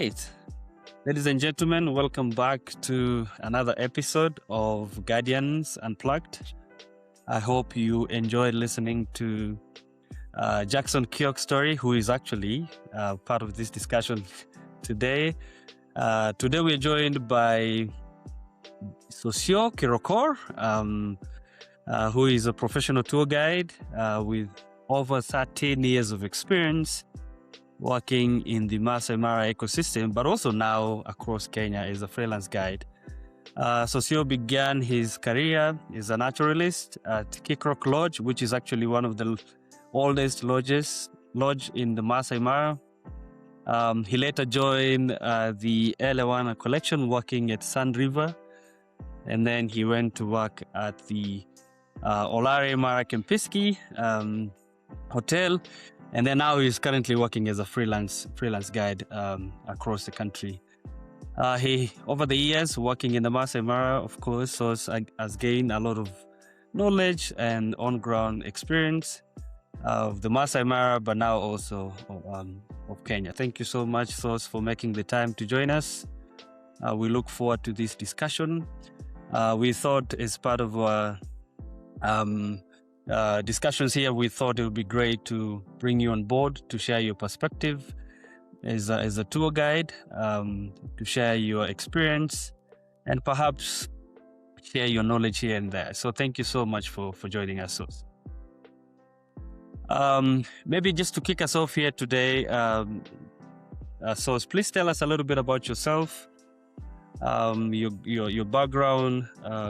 right. Ladies and gentlemen, welcome back to another episode of Guardians Unplugged. I hope you enjoyed listening to Jackson Keok's story, who is actually part of this discussion today. Today we're joined by Sosio Kirokor, who is a professional tour guide with over 13 years of experience working in the Maasai Mara ecosystem, but also now across Kenya as a freelance guide. Sosio began his career as a naturalist at Keekorok Lodge, which is actually one of the oldest lodge in the Maasai Mara. He later joined the Elewana Collection working at Sand River, and then he went to work at the Olare Mara Kempinski hotel, and then now he's currently working as a freelance guide across the country. He, over the years, working in the Maasai Mara, of course, has gained a lot of knowledge and on-ground experience of the Maasai Mara, but now also of Kenya. Thank you so much, Sos, for making the time to join us. We look forward to this discussion. We thought, as part of our discussions here, we thought it would be great to bring you on board to share your perspective as a tour guide, to share your experience, and perhaps share your knowledge here and there. So thank you so much for joining us, Sos. Maybe just to kick us off here today, Sos, please tell us a little bit about yourself, your background,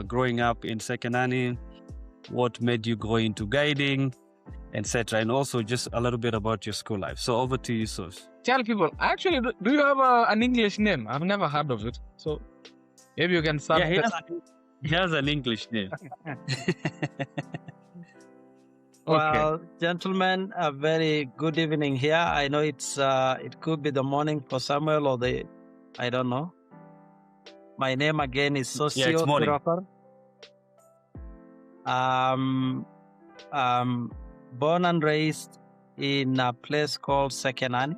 growing up in Sekenani, what made you go into guiding, etc., and also just a little bit about your school life. So over to you, Sos. Tell people, actually, do you have an English name? I've never heard of it. So maybe you can start. Yeah, he has an English name. Well, gentlemen, a very good evening here. I know it could be the morning for Samuel or I don't know. My name again is Sosio Kirokor. Born and raised in a place called Sekenani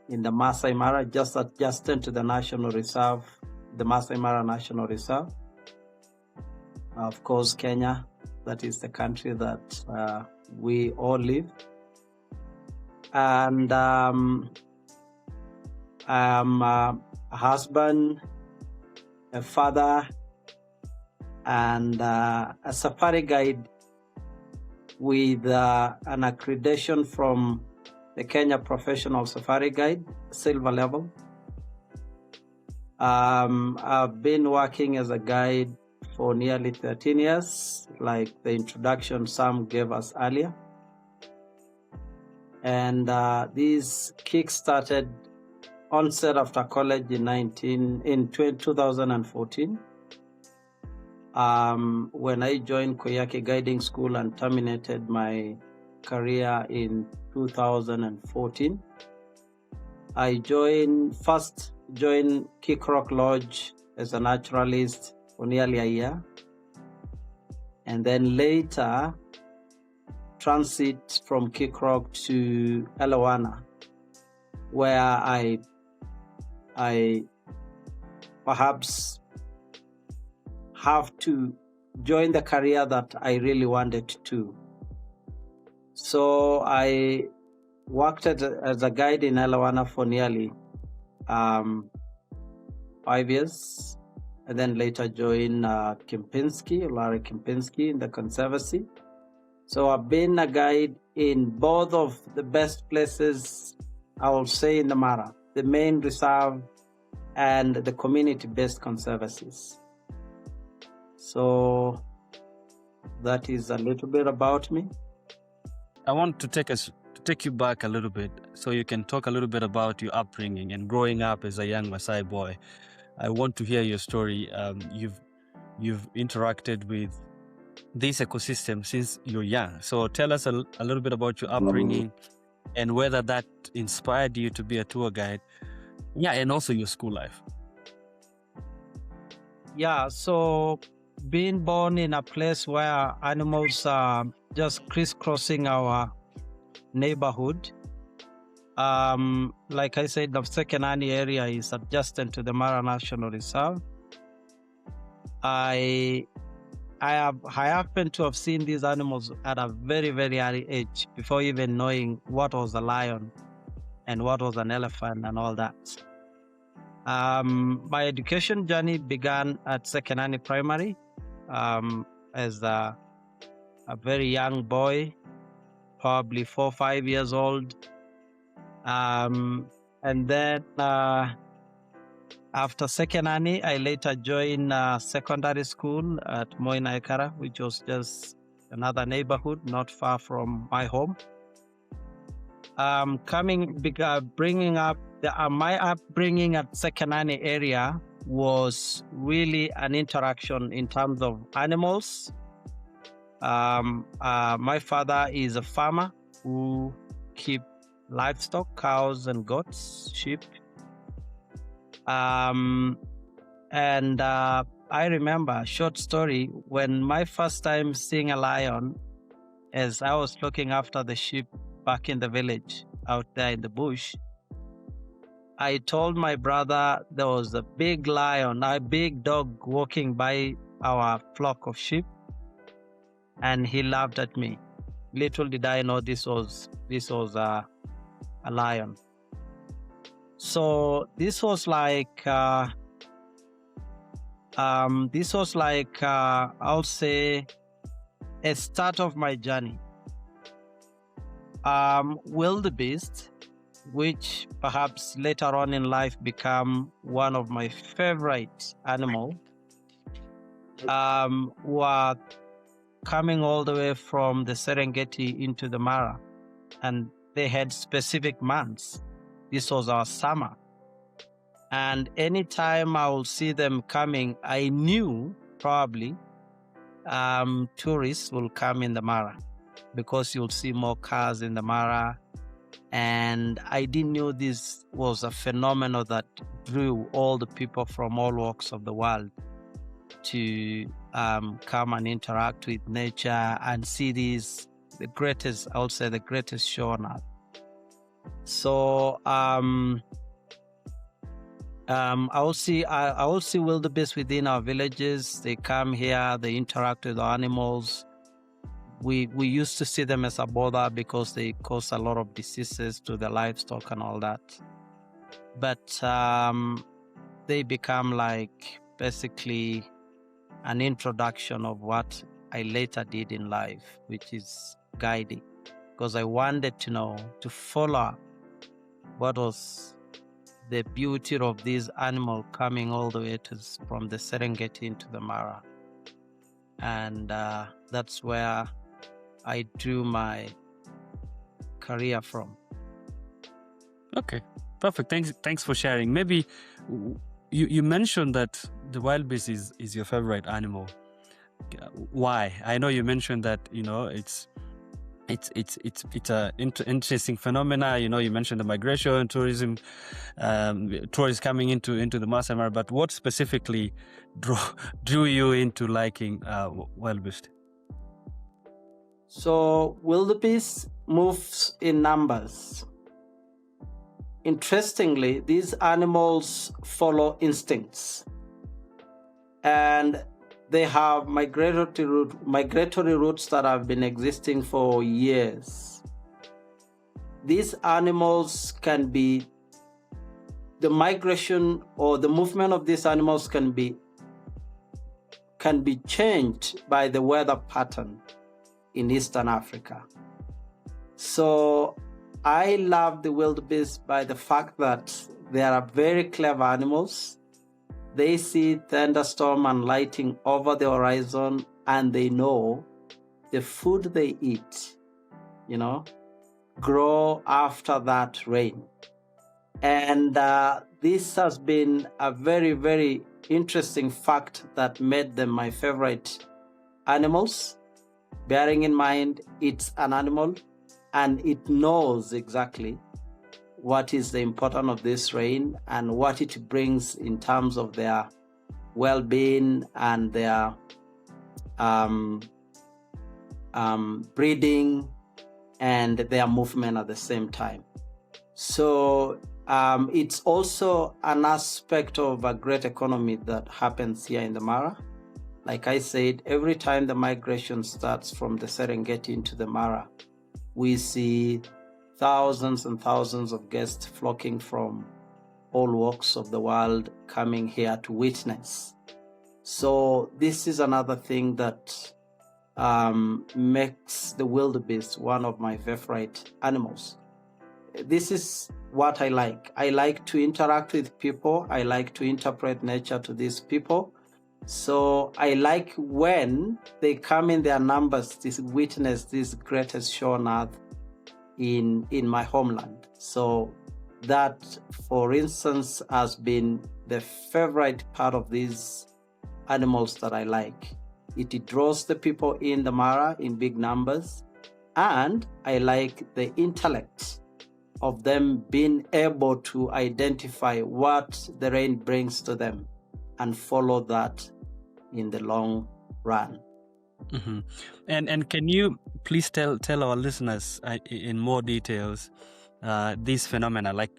in the Maasai Mara, just adjacent to the National Reserve, the Maasai Mara National Reserve. Of course, Kenya, that is the country that we all live. And I'm a husband, a father, and a safari guide with an accreditation from the Kenya Professional Safari Guide, silver level. I've been working as a guide for nearly 13 years, like the introduction Sam gave us earlier. And this kick-started onset after college in 2014. When I joined Koyake Guiding School and terminated my career in 2014, I first joined Keekorok Lodge as a naturalist for nearly a year, and then later transit from Keekorok to Elewana, where I perhaps have to join the career that I really wanted to. So I worked as a guide in Elewana for nearly 5 years, and then later joined Olare Kempinski in the Conservancy. So I've been a guide in both of the best places, I will say, in the Mara, the main reserve and the community-based conservancies. So that is a little bit about me. I want to take you back a little bit so you can talk a little bit about your upbringing and growing up as a young Maasai boy. I want to hear your story. You've interacted with this ecosystem since you're young. So tell us a little bit about your upbringing and whether that inspired you to be a tour guide. Yeah, and also your school life. Yeah, so being born in a place where animals are just crisscrossing our neighborhood, Like I said, the Sekenani area is adjacent to the Mara National Reserve. I happen to have seen these animals at a very, very early age, before even knowing what was a lion and what was an elephant and all that. My education journey began at Sekenani Primary as a very young boy, probably 4 or 5 years old. And then after Sekenani, I later joined secondary school at Moinaekara, which was just another neighborhood not far from my home. Bringing up my upbringing at Sekenani area was really an interaction in terms of animals. My father is a farmer who keep livestock, cows and goats, sheep. And I remember a short story when my first time seeing a lion, as I was looking after the sheep back in the village out there in the bush. I told my brother there was a big lion, a big dog walking by our flock of sheep, and he laughed at me. Little did I know this was a lion. So this was like I'll say a start of my journey. Wildebeest, which perhaps later on in life become one of my favorite animals, were coming all the way from the Serengeti into the Mara, and they had specific months. This was our summer, and anytime I will see them coming, I knew probably tourists will come in the Mara, because you'll see more cars in the Mara. And I didn't know this was a phenomenon that drew all the people from all walks of the world to come and interact with nature and see these, the greatest show on earth. So I will see wildebeest within our villages. They come here, they interact with the animals. We used to see them as a bother because they cause a lot of diseases to the livestock and all that. But they become like basically an introduction of what I later did in life, which is guiding, because I wanted to follow what was the beauty of these animals coming all the way from the Serengeti into the Mara. And that's where I drew my career from. Okay, perfect. Thanks for sharing. Maybe you mentioned that the wildebeest is your favorite animal. Why? I know you mentioned that it's a interesting phenomena. You mentioned the migration, tourism, tourists coming into the Maasai Mara. But what specifically drew you into liking wildebeest? So wildebeest moves in numbers. Interestingly, these animals follow instincts, and they have migratory routes that have been existing for years. These animals the migration or the movement of these animals can be changed by the weather pattern in Eastern Africa. So I love the wildebeest by the fact that they are very clever animals. They see thunderstorm and lightning over the horizon, and they know the food they eat, grow after that rain. And this has been a very, very interesting fact that made them my favorite animals, bearing in mind it's an animal and it knows exactly what is the importance of this rain and what it brings in terms of their well-being and their breeding and their movement at the same time. So it's also an aspect of a great economy that happens here in the Mara. Like I said, every time the migration starts from the Serengeti into the Mara, we see thousands and thousands of guests flocking from all walks of the world coming here to witness. So this is another thing that makes the wildebeest one of my favorite animals. This is what I like. I like to interact with people. I like to interpret nature to these people. So I like when they come in their numbers to witness this greatest show on earth in my homeland. So that, for instance, has been the favorite part of these animals that I like. It draws the people in the Mara in big numbers, and I like the intellect of them being able to identify what the rain brings to them and follow that in the long run. Mm-hmm. And can you please tell our listeners in more details these phenomena? Like,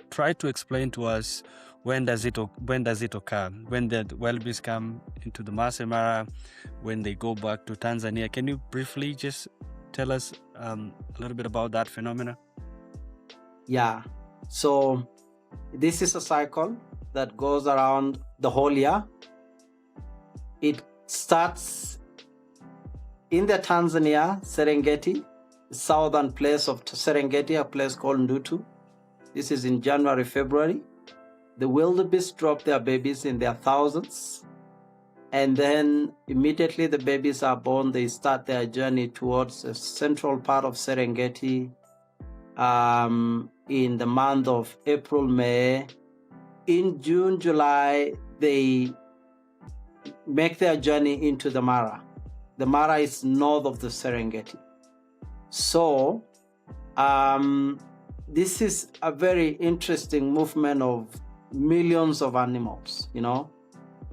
try to explain to us when does it occur? When the wildebeest come into the Maasai Mara, when they go back to Tanzania? Can you briefly just tell us a little bit about that phenomena? Yeah. So this is a cycle that goes around the whole year. It starts in the Tanzania, Serengeti, southern place of Serengeti, a place called Ndutu. This is in January, February. The wildebeest drop their babies in their thousands. And then immediately the babies are born, they start their journey towards the central part of Serengeti in the month of April, May. In June, July, they make their journey into the Mara. The Mara is north of the Serengeti. So this is a very interesting movement of millions of animals, you know.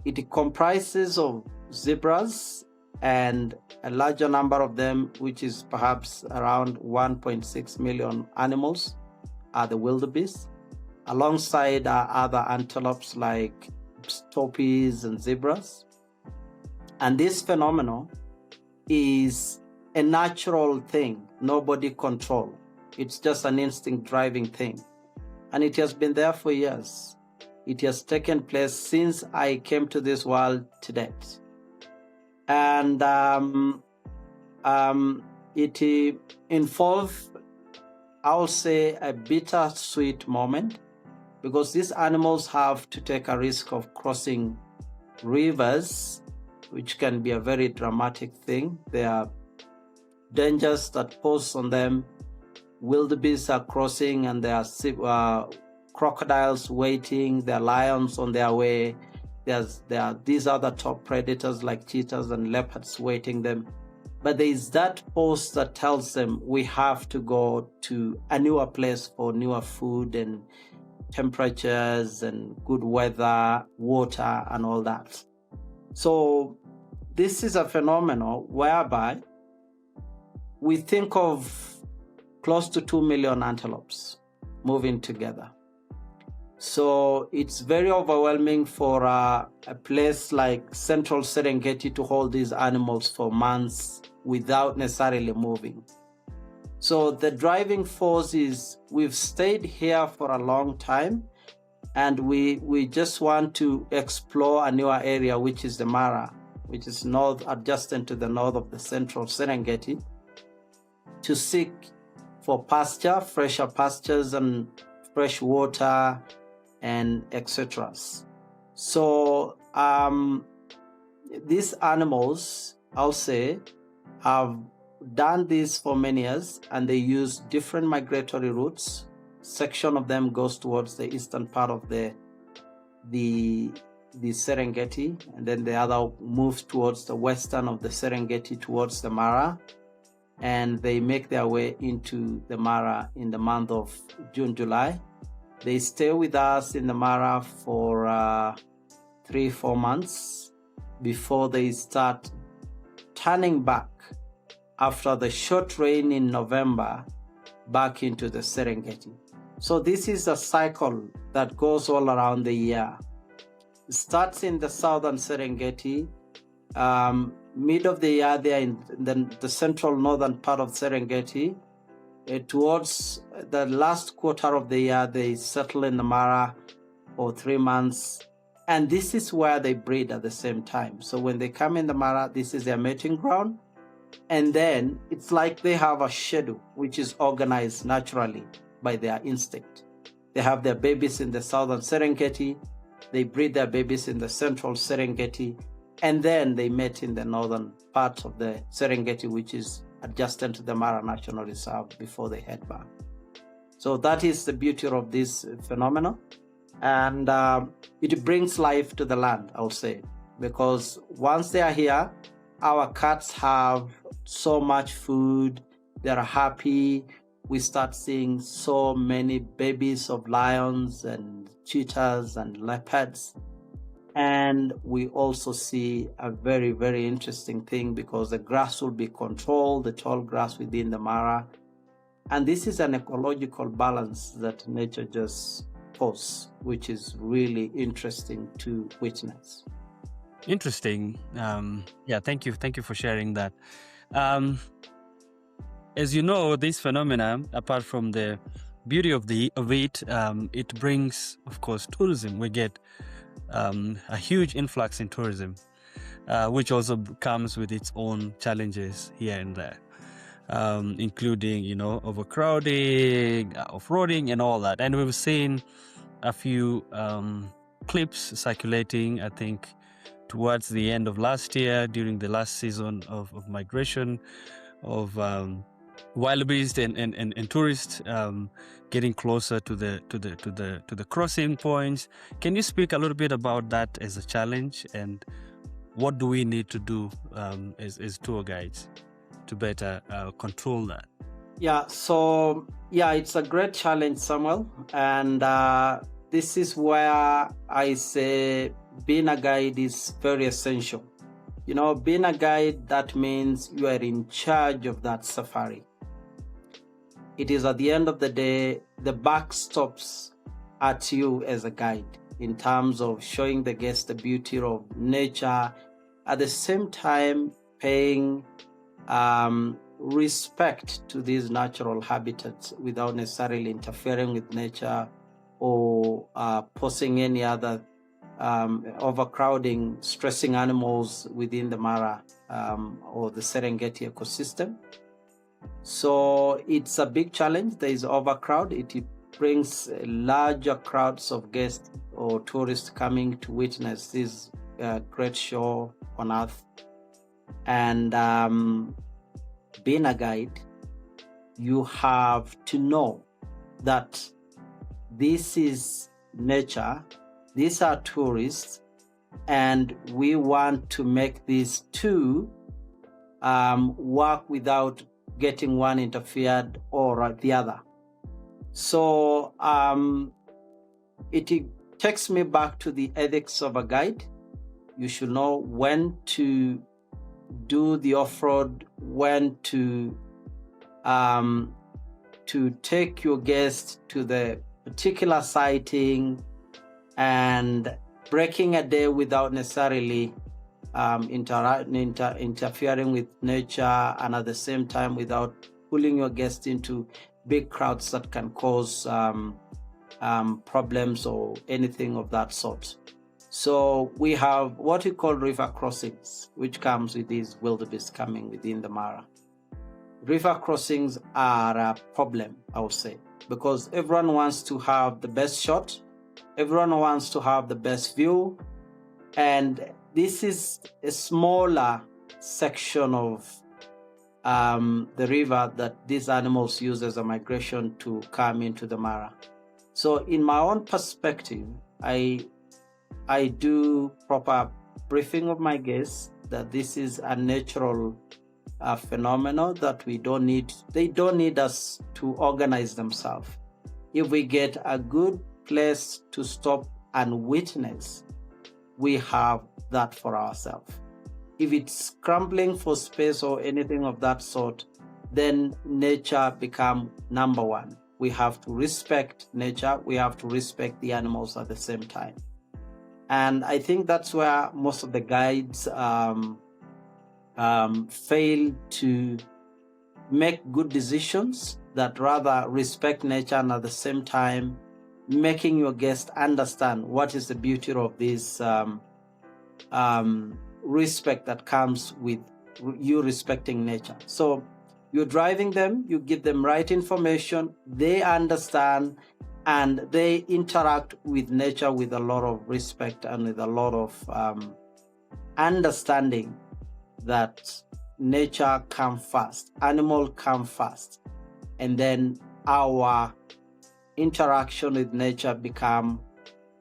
It comprises of zebras and a larger number of them, which is perhaps around 1.6 million animals, are the wildebeest. Alongside are other antelopes like tortoises and zebras. And this phenomenon is a natural thing, nobody control. It's just an instinct driving thing. And it has been there for years. It has taken place since I came to this world to date. And it involves, I'll say, a bittersweet moment, because these animals have to take a risk of crossing rivers, which can be a very dramatic thing. There are dangers that pose on them. Wildebeest are crossing, and there are crocodiles waiting, there are lions on their way. There are these other top predators like cheetahs and leopards waiting them. But there is that post that tells them we have to go to a newer place for newer food and temperatures and good weather, water, and all that. So this is a phenomenon whereby we think of close to 2 million antelopes moving together. So it's very overwhelming for a place like Central Serengeti to hold these animals for months without necessarily moving. So the driving force is we've stayed here for a long time, and we just want to explore a newer area, which is the Mara, which is adjacent to the north of the Central Serengeti, to seek for pasture, fresher pastures and fresh water and etc. So these animals, I'll say, have done this for many years, and they use different migratory routes. Section of them goes towards the eastern part of the Serengeti, and then the other moves towards the western of the Serengeti towards the Mara, and they make their way into the Mara in the month of June, July. They stay with us in the Mara for 3-4 months before they start turning back after the short rain in November back into the Serengeti. So this is a cycle that goes all around the year. It starts in the southern Serengeti, mid of the year there in the central northern part of Serengeti. Towards the last quarter of the year, they settle in the Mara for 3 months. And this is where they breed at the same time. So when they come in the Mara, this is their mating ground. And then it's like they have a schedule which is organized naturally by their instinct. They have their babies in the southern Serengeti, they breed their babies in the central Serengeti, and then they mate in the northern part of the Serengeti, which is adjacent to the Mara National Reserve, before they head back. So that is the beauty of this phenomenon. And it brings life to the land, I'll say, because once they are here, our cats have so much food, they're happy. We start seeing so many babies of lions and cheetahs and leopards. And we also see a very, very interesting thing, because the grass will be controlled, the tall grass within the Mara. And this is an ecological balance that nature just posts, which is really interesting to witness. Interesting. Yeah, thank you for sharing that. As you know, this phenomena, apart from the beauty of it, it brings, of course, tourism. We get a huge influx in tourism, which also comes with its own challenges here and there, including, overcrowding, off-roading, and all that. And we've seen a few clips circulating, I think, towards the end of last year, during the last season of migration of wildebeest and tourists getting closer to the crossing points. Can you speak a little bit about that as a challenge, and what do we need to do as tour guides to better control that? Yeah, so it's a great challenge, Samuel, and this is where I say being a guide is very essential. Being a guide, that means you are in charge of that safari. It is at the end of the day, the buck stops at you as a guide in terms of showing the guest the beauty of nature, at the same time paying respect to these natural habitats without necessarily interfering with nature or posing any other overcrowding, stressing animals within the Mara or the Serengeti ecosystem. So it's a big challenge. There is overcrowd. It brings larger crowds of guests or tourists coming to witness this great show on Earth. And being a guide, you have to know that this is nature, these are tourists, and we want to make these two work without getting one interfered or the other. So it takes me back to the ethics of a guide. You should know when to do the off-road, when to take your guest to the particular sighting, and breaking a day without necessarily interfering with nature, and at the same time without pulling your guests into big crowds that can cause problems or anything of that sort. So we have what we call river crossings, which comes with these wildebeest coming within the Mara. River crossings are a problem, I would say, because everyone wants to have the best shot, everyone wants to have the best view, and this is a smaller section of the river that these animals use as a migration to come into the Mara. So in my own perspective, I do proper briefing of my guests that this is a natural phenomenon that they don't need us to organize themselves. If we get a good place to stop and witness, we have that for ourselves. If it's scrambling for space or anything of that sort, then nature become number one. We have to respect nature. We have to respect the animals at the same time. And I think that's where most of the guides fail to make good decisions, that rather respect nature and at the same time making your guest understand what is the beauty of this respect that comes with you respecting nature. So you're driving them, you give them right information, they understand, and they interact with nature with a lot of respect and with a lot of understanding that nature comes first, animal come first, and then our interaction with nature become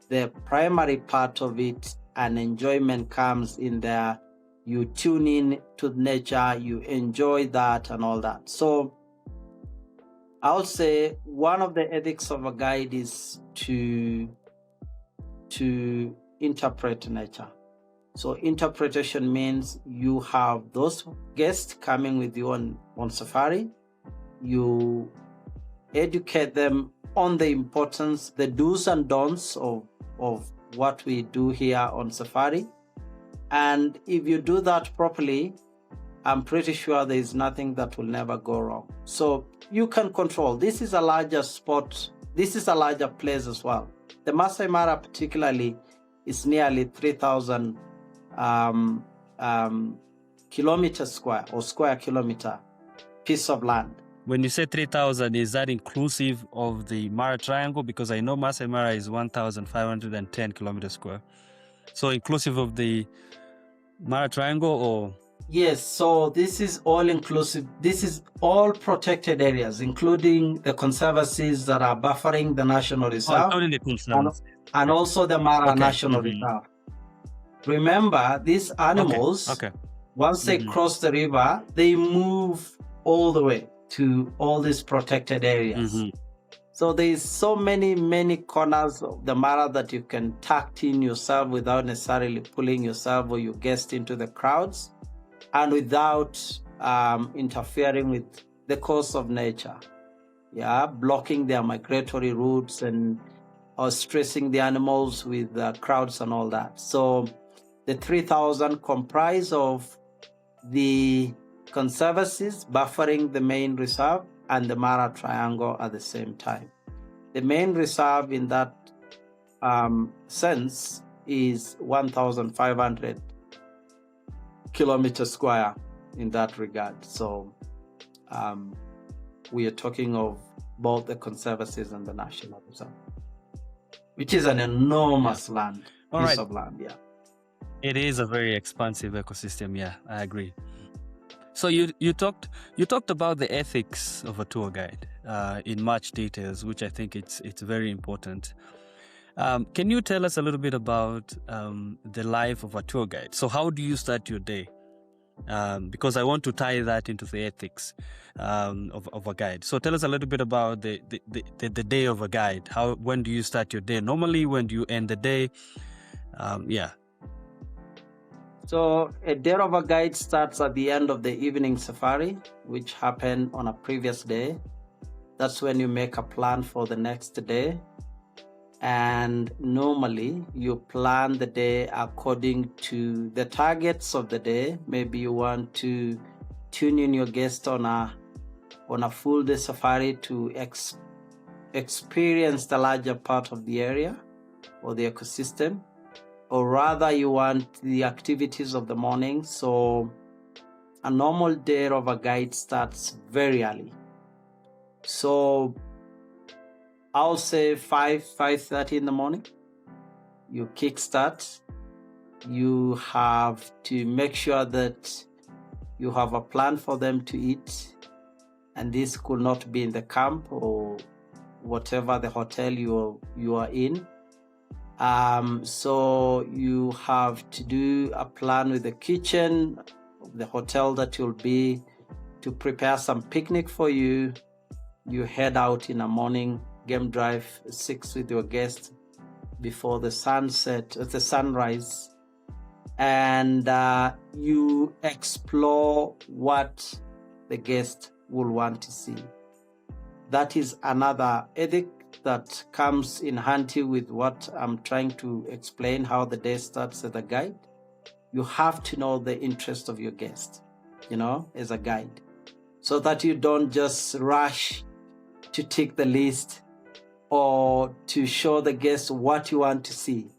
the primary part of it, and enjoyment comes in there. You tune in to nature, you enjoy that and all that. So I'll say one of the ethics of a guide is to interpret nature. So interpretation means you have those guests coming with you on safari. You educate them on the importance, the do's and don'ts of what we do here on safari. And if you do that properly, I'm pretty sure there is nothing that will never go wrong. So you can control. This is a larger spot. This is a larger place as well. The Maasai Mara particularly is nearly 3,000 kilometers square or square kilometer piece of land. When you say 3,000, is that inclusive of the Mara Triangle? Because I know Maasai Mara is 1,510 kilometers square. So inclusive of the Mara Triangle, or? Yes, so this is all inclusive. This is all protected areas, including the conservancies that are buffering the National Reserve, including the conservancies. and also the Mara National Reserve. Remember, these animals, once they cross the river, they move all the way to all these protected areas. So there's so many corners of the Mara that you can tuck in yourself without necessarily pulling yourself or your guest into the crowds, and without interfering with the course of nature. Blocking their migratory routes or stressing the animals with crowds and all that. So the 3,000 comprise of the conservancies buffering the main reserve and the Mara Triangle at the same time. The main reserve in that sense is 1,500 kilometers square in that regard. So we are talking of both the conservancies and the National Reserve, which is an enormous piece of land. It is a very expansive ecosystem. Yeah, I agree. So you talked about the ethics of a tour guide in much details, which I think it's very important. Can you tell us a little bit about the life of a tour guide? So how do you start your day? Because I want to tie that into the ethics of a guide. So tell us a little bit about the day of a guide. When do you start your day? Normally, when do you end the day? So a day of a guide starts at the end of the evening safari, which happened on a previous day. That's when you make a plan for the next day. And normally you plan the day according to the targets of the day. Maybe you want to tune in your guest on a full day safari to experience the larger part of the area or the ecosystem. Or rather you want the activities of the morning. So a normal day of a guide starts very early. So I'll say 5:30 in the morning. You kickstart. You have to make sure that you have a plan for them to eat. And this could not be in the camp or whatever the hotel you are in. So you have to do a plan with the kitchen of the hotel that you'll be, to prepare some picnic for you. You head out in a morning game drive 6 with your guests before the sunrise, and you explore what the guest will want to see. That is another ethic that comes in handy with what I'm trying to explain, how the day starts as a guide. You have to know the interest of your guest, as a guide, so that you don't just rush to tick the list or to show the guest what you want to see.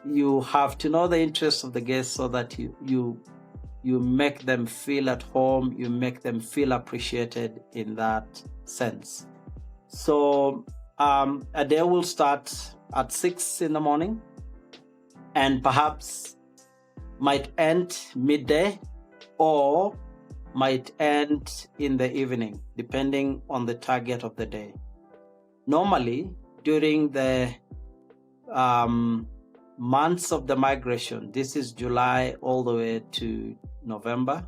You have to know the interest of the guest so that you make them feel at home, you make them feel appreciated in that sense. So a day will start at 6 in the morning and perhaps might end midday or might end in the evening, depending on the target of the day. Normally, during the months of the migration, this is July all the way to November,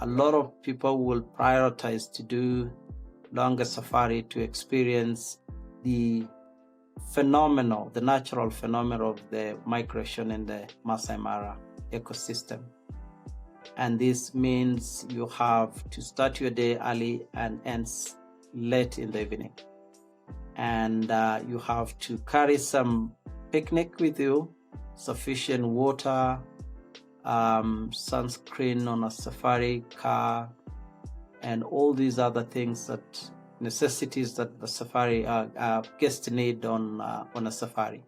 a lot of people will prioritize to do longer safari to experience the natural phenomenon of the migration in the Maasai Mara ecosystem. And this means you have to start your day early and end late in the evening. And you have to carry some picnic with you, sufficient water, sunscreen on a safari car, and all these other things necessities that the safari guests need on a safari.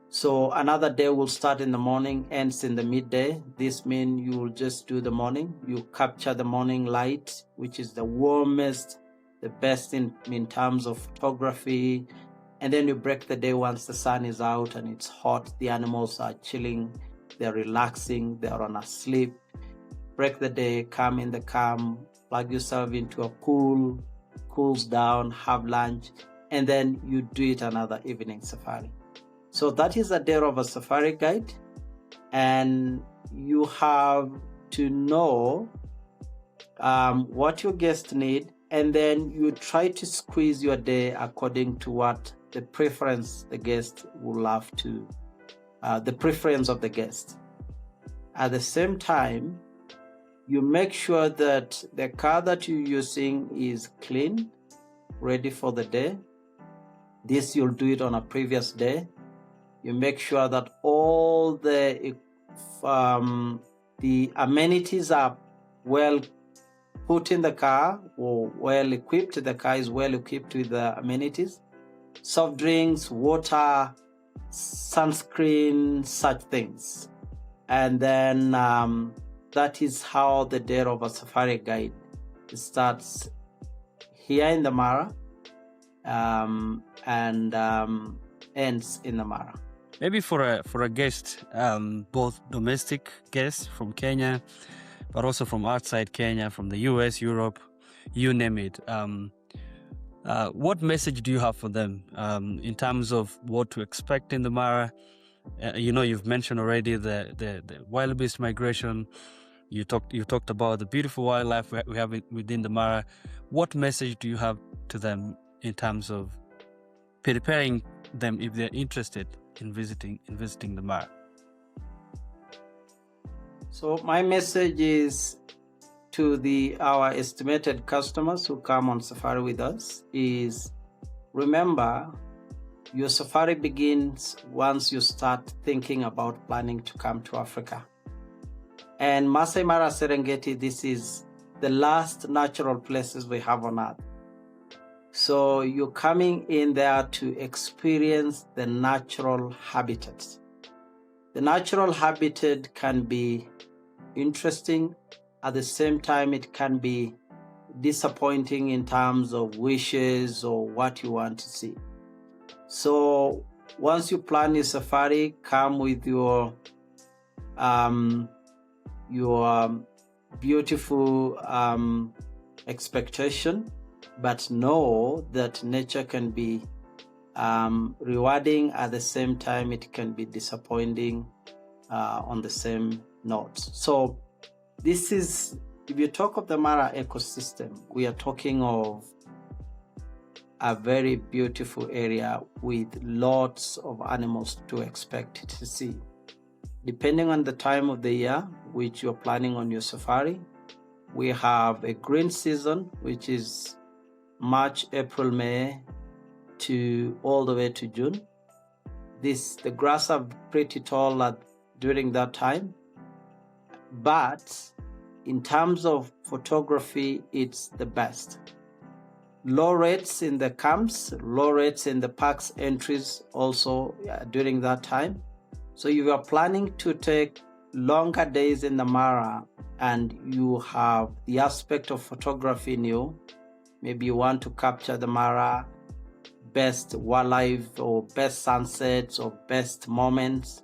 So another day will start in the morning, ends in the midday. This means you will just do the morning. You capture the morning light, which is the warmest, the best in terms of photography. And then you break the day once the sun is out and it's hot. The animals are chilling, they're relaxing, they're on a sleep. Break the day, come in the camp, plug yourself into a pool, cools down, have lunch, and then you do it another evening safari. So that is a day of a safari guide, and you have to know what your guests need, and then you try to squeeze your day according to what the preference the guest would love to, the preference of the guest. At the same time, you make sure that the car that you're using is clean, ready for the day. This you'll do it on a previous day. You make sure that all the amenities are well put in the car or well equipped. The car is well equipped with the amenities, soft drinks, water, sunscreen, such things. And then that is how the day of a safari guide starts here in the Mara and ends in the Mara. Maybe for a guest, both domestic guests from Kenya, but also from outside Kenya, from the US, Europe, you name it. What message do you have for them in terms of what to expect in the Mara? You've mentioned already the wildebeest migration. You talked about the beautiful wildlife we have within the Mara. What message do you have to them in terms of preparing them if they're interested in visiting the Mara? So my message is to our estimated customers who come on safari with us is, remember, your safari begins once you start thinking about planning to come to Africa. And Maasai Mara Serengeti, this is the last natural places we have on earth. So you're coming in there to experience the natural habitats. The natural habitat can be interesting. At the same time, it can be disappointing in terms of wishes or what you want to see. So once you plan your safari, come with your beautiful expectation, but know that nature can be rewarding. At the same time, it can be disappointing on the same note. So this is, if you talk of the Mara ecosystem, we are talking of a very beautiful area with lots of animals to expect to see. Depending on the time of the year which you're planning on your safari, we have a green season, which is March, April, May to all the way to June. The grass are pretty tall during that time, but in terms of photography, it's the best. Low rates in the camps, low rates in the parks entries also during that time. So if you are planning to take longer days in the Mara and you have the aspect of photography in you, maybe you want to capture the Mara best wildlife or best sunsets or best moments,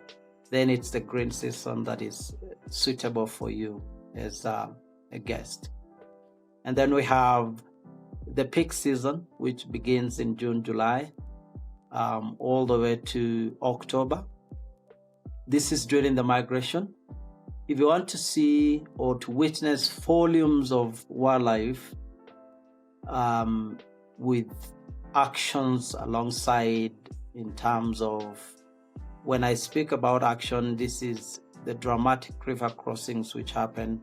then it's the green season that is suitable for you as a guest. And then we have the peak season, which begins in June, July, all the way to October. This is during the migration. If you want to see or to witness volumes of wildlife with actions alongside, in terms of, when I speak about action, this is the dramatic river crossings which happen.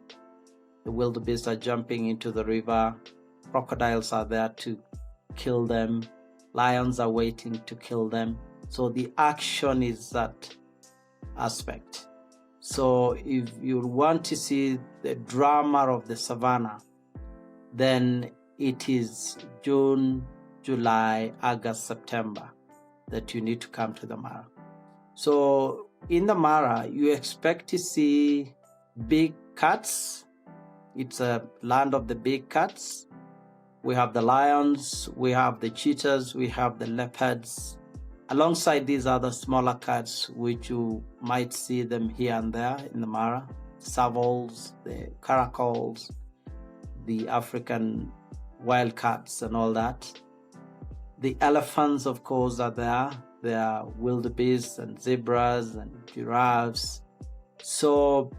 The wildebeest are jumping into the river. Crocodiles are there to kill them. Lions are waiting to kill them. So the action is that aspect. So if you want to see the drama of the savannah, then it is June, July, August, September that you need to come to the Mara. So in the Mara, you expect to see big cats. It's a land of the big cats. We have the lions, we have the cheetahs, we have the leopards. Alongside these other smaller cats, which you might see them here and there in the Mara, servals, the caracals, the African wild cats and all that. The elephants, of course, are there. There are wildebeest and zebras and giraffes. So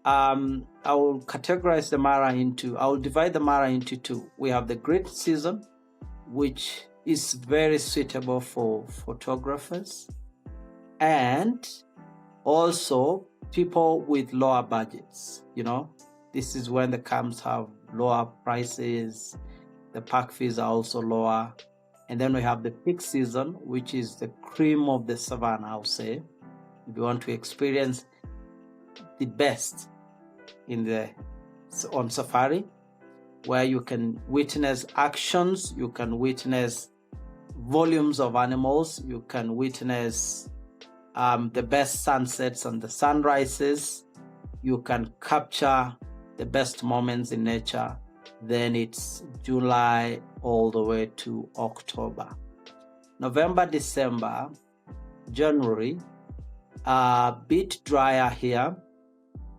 I will categorize the Mara I will divide the Mara into two. We have the green season, which is very suitable for photographers and also people with lower budgets. This is when the camps have lower prices, the park fees are also lower. And then we have the peak season, which is the cream of the savannah, I'll say. If you want to experience the best on safari, where you can witness actions, you can witness volumes of animals, you can witness the best sunsets and the sunrises, you can capture the best moments in nature, then it's July all the way to October. November, December, January, a bit drier here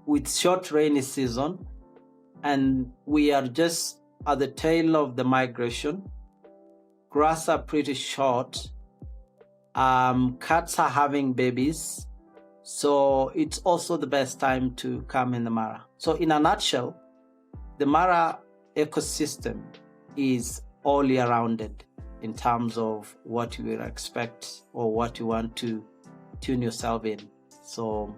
with short rainy season, and we are just at the tail of the migration. Grass are pretty short. Cats are having babies. So it's also the best time to come in the Mara. So in a nutshell, the Mara ecosystem is all year rounded in terms of what you will expect or what you want to tune yourself in. So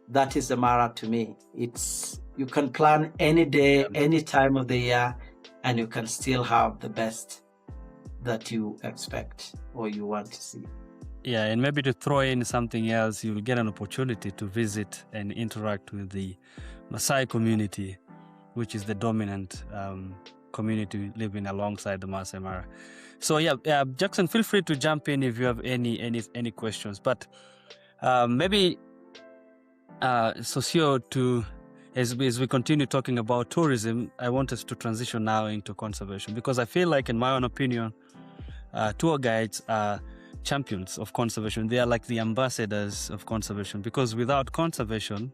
that is the Mara to me. You can plan any day, any time of the year, and you can still have the best that you expect or you want to see. Yeah, and maybe to throw in something else, you'll get an opportunity to visit and interact with the Maasai community, which is the dominant community living alongside the Maasai Mara. So yeah, Jackson, feel free to jump in if you have any questions. But maybe Sosio, as we continue talking about tourism, I want us to transition now into conservation, because I feel like, in my own opinion, tour guides are champions of conservation. They are like the ambassadors of conservation, because without conservation,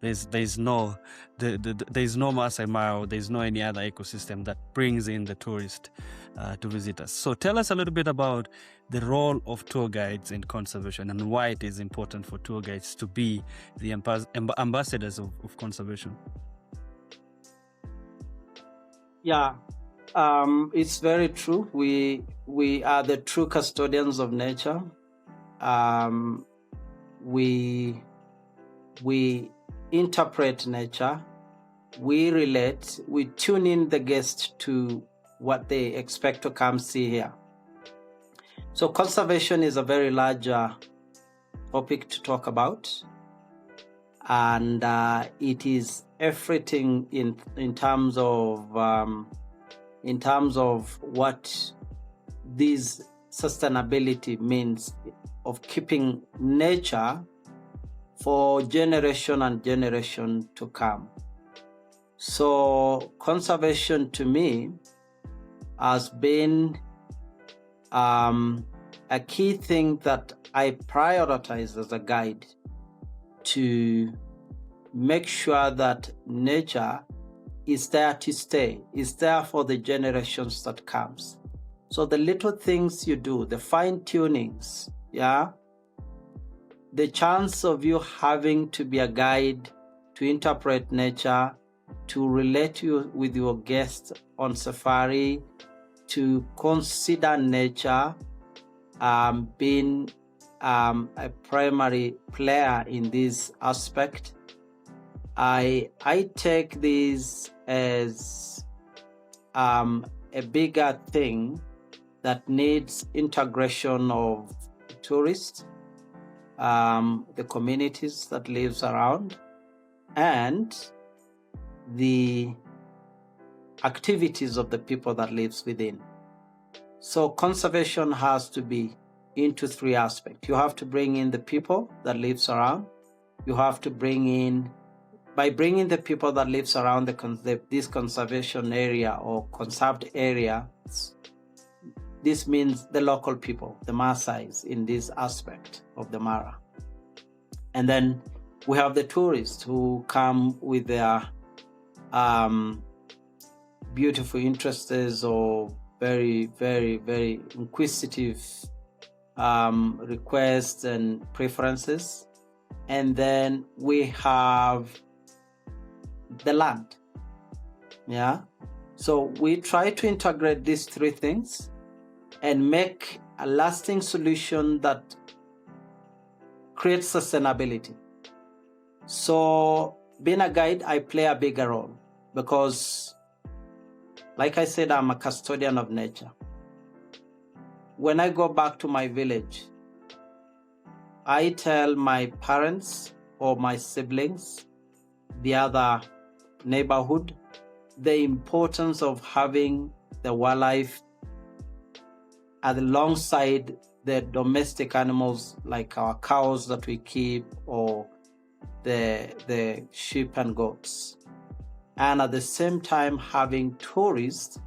there's no Maasai Mara, there's no any other ecosystem that brings in the tourist to visit us. So tell us a little bit about the role of tour guides in conservation and why it is important for tour guides to be the ambassadors of conservation. Yeah, it's very true. We are the true custodians of nature. We interpret nature we relate, we tune in the guest to what they expect to come see here. So conservation is a very large topic to talk about, and it is everything in terms of what this sustainability means of keeping nature for generation and generation to come. So conservation to me has been a key thing that I prioritize as a guide to make sure that nature is there to stay, is there for the generations that comes. So the little things you do, the fine tunings, the chance of you having to be a guide, to interpret nature, to relate with your guests on safari, to consider nature, being a primary player in this aspect. I take this as a bigger thing that needs integration of tourists, the communities that lives around, and the activities of the people that lives within. So conservation has to be into three aspects. You have to bring in the people that lives around. You have to bring in, by bringing the people that lives around this conservation area or conserved area, this means the local people, the Maasais in this aspect of the Mara. And then we have the tourists who come with their beautiful interests or very, very, very inquisitive requests and preferences. And then we have the land. So we try to integrate these three things and make a lasting solution that creates sustainability. So being a guide, I play a bigger role because, like I said, I'm a custodian of nature. When I go back to my village, I tell my parents or my siblings, the other neighborhood, the importance of having the wildlife alongside the domestic animals like our cows that we keep or the sheep and goats. And at the same time having tourists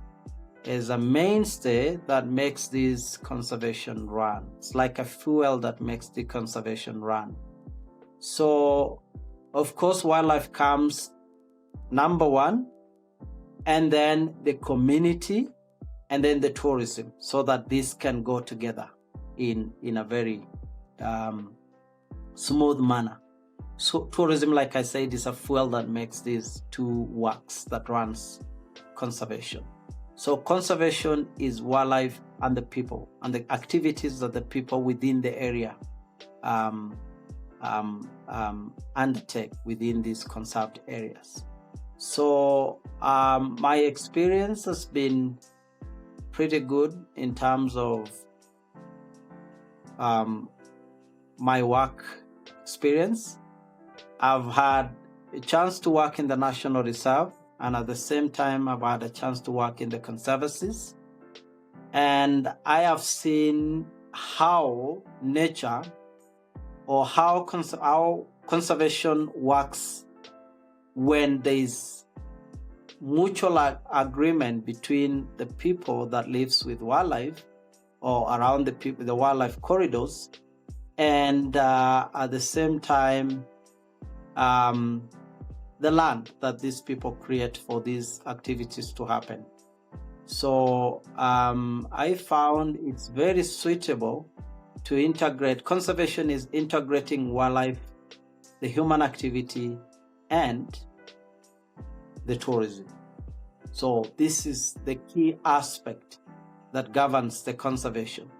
is a mainstay that makes this conservation run. It's like a fuel that makes the conservation run. So of course wildlife comes number one, and then the community, and then the tourism, so that this can go together in a very smooth manner. So tourism, like I said, is a fuel that makes these two works that runs conservation. So conservation is wildlife and the people and the activities that the people within the area undertake within these conserved areas. So my experience has been pretty good in terms of my work experience. I've had a chance to work in the National Reserve, and at the same time I've had a chance to work in the conservancies. And I have seen how nature or how conservation works when there is mutual agreement between the people that lives with wildlife or around the wildlife corridors, and at the same time the land that these people create for these activities to happen. So I found it's very suitable to integrate. Conservation is integrating wildlife, the human activity, and the tourism. So this is the key aspect that governs the conservation.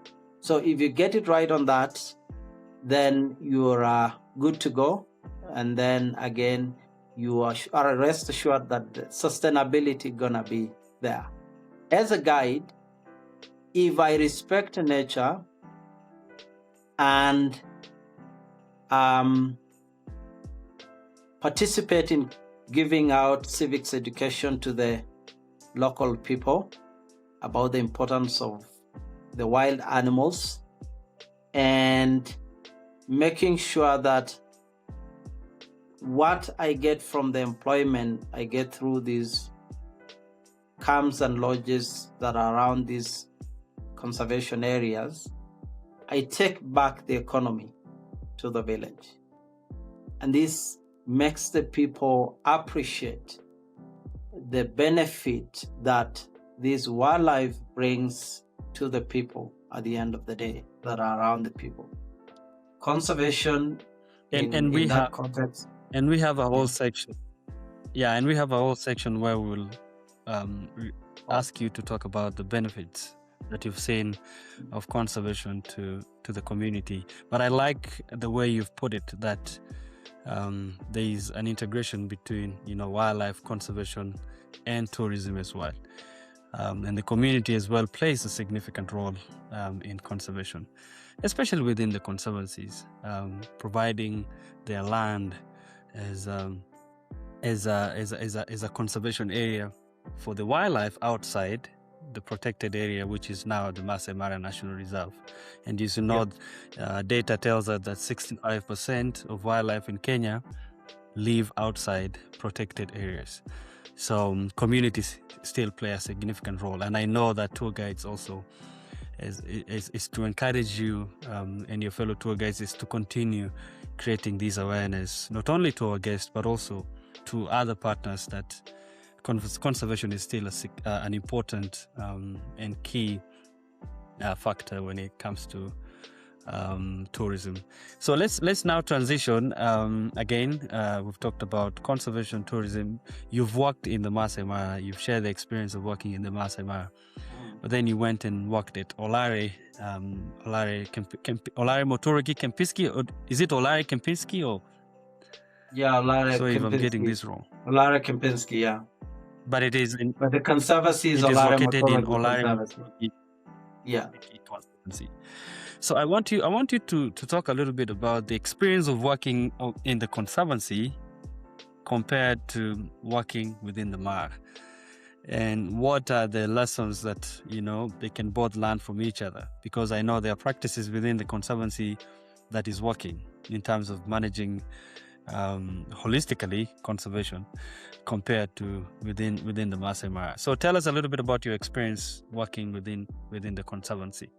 So if you get it right on that, then you're good to go. And then again, you are rest assured that the sustainability gonna be there. As a guide, if I respect nature and participate in giving out civics education to the local people about the importance of the wild animals, and making sure that what I get from the employment I get through these camps and lodges that are around these conservation areas, I take back the economy to the village. And this makes the people appreciate the benefit that this wildlife brings to the people at the end of the day that are around the people. Conservation in that context. And we have a whole section. Yeah, and we have a whole section where we'll ask you to talk about the benefits that you've seen of conservation to the community. But I like the way you've put it, that there is an integration between wildlife conservation and tourism as well. And the community as well plays a significant role in conservation, especially within the conservancies, providing their land as a conservation area for the wildlife outside the protected area, which is now the Maasai Mara National Reserve. And you know, data tells us that 65% of wildlife in Kenya live outside protected areas. So communities still play a significant role. And I know that tour guides also is to encourage you and your fellow tour guides is to continue creating this awareness, not only to our guests, but also to other partners, that conservation is still an important and key factor when it comes to tourism. So let's now transition. Again, we've talked about conservation, tourism. You've worked in the Maasai Mara. You've shared the experience of working in the Maasai Mara. But then you went and worked at Olare Motorogi Kempinski, or is it Olare Kempinski or? Yeah, Olare. So if I'm getting this wrong. Olare Kempinski, yeah. But it is in. But the conservancy is Olare located in Olare Conservancy. Yeah. Conservancy. So I want you to talk a little bit about the experience of working in the conservancy compared to working within the Mara. And what are the lessons that, they can both learn from each other? Because I know there are practices within the conservancy that is working in terms of managing holistically conservation compared to within the Maasai Mara. So tell us a little bit about your experience working within the conservancy.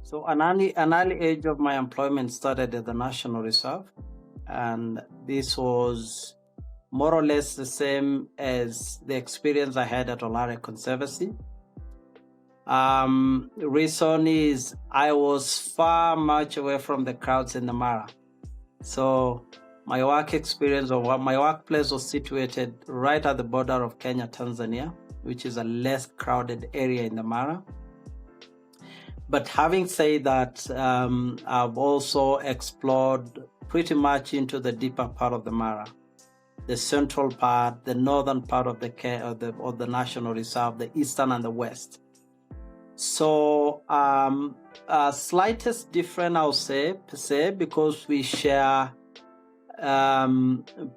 So an early age of my employment started at the National Reserve, and this was more or less the same as the experience I had at Olare Conservancy. Reason is I was far much away from the crowds in the Mara. So my work experience or my workplace was situated right at the border of Kenya, Tanzania, which is a less crowded area in the Mara. But having said that, I've also explored pretty much into the deeper part of the Mara, the central part, the northern part of the National Reserve, the eastern and the west. So slightest different, I'll say, per se, because we share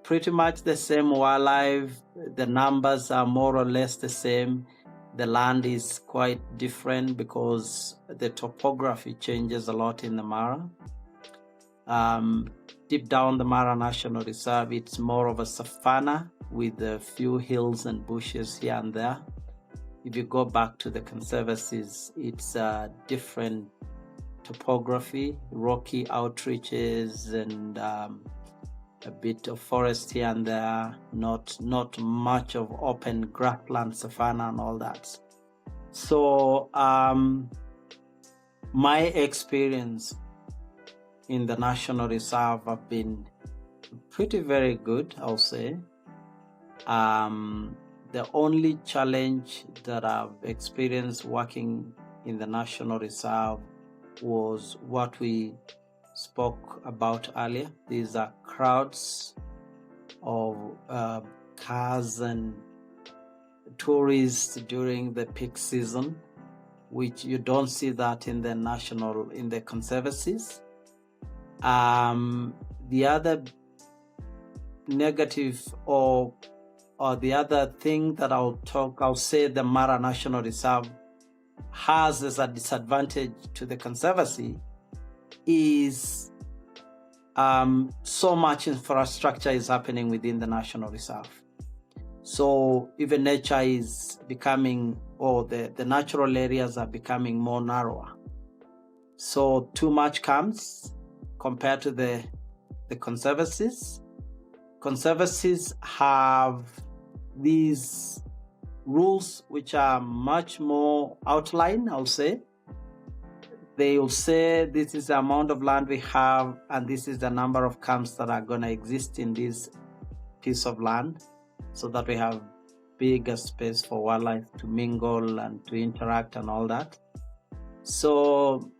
pretty much the same wildlife. The numbers are more or less the same. The land is quite different because the topography changes a lot in the Mara. Deep down the Mara National Reserve, it's more of a savanna with a few hills and bushes here and there. If you go back to the conservancies, it's a different topography, rocky outreaches and a bit of forest here and there, not much of open grassland, savanna and all that. So my experience in the National Reserve have been pretty very good, I'll say. The only challenge that I've experienced working in the National Reserve was what we spoke about earlier. These are crowds cars and tourists during the peak season, which you don't see that in the conservancies. The other negative or the other thing that I'll say the Mara National Reserve has as a disadvantage to the conservancy is so much infrastructure is happening within the National Reserve. So even nature is becoming, or the natural areas are becoming more narrower. So too much comes compared to the conservancies. Conservancies have these rules which are much more outlined, I'll say. They will say this is the amount of land we have and this is the number of camps that are going to exist in this piece of land, so that we have bigger space for wildlife to mingle and to interact and all that. So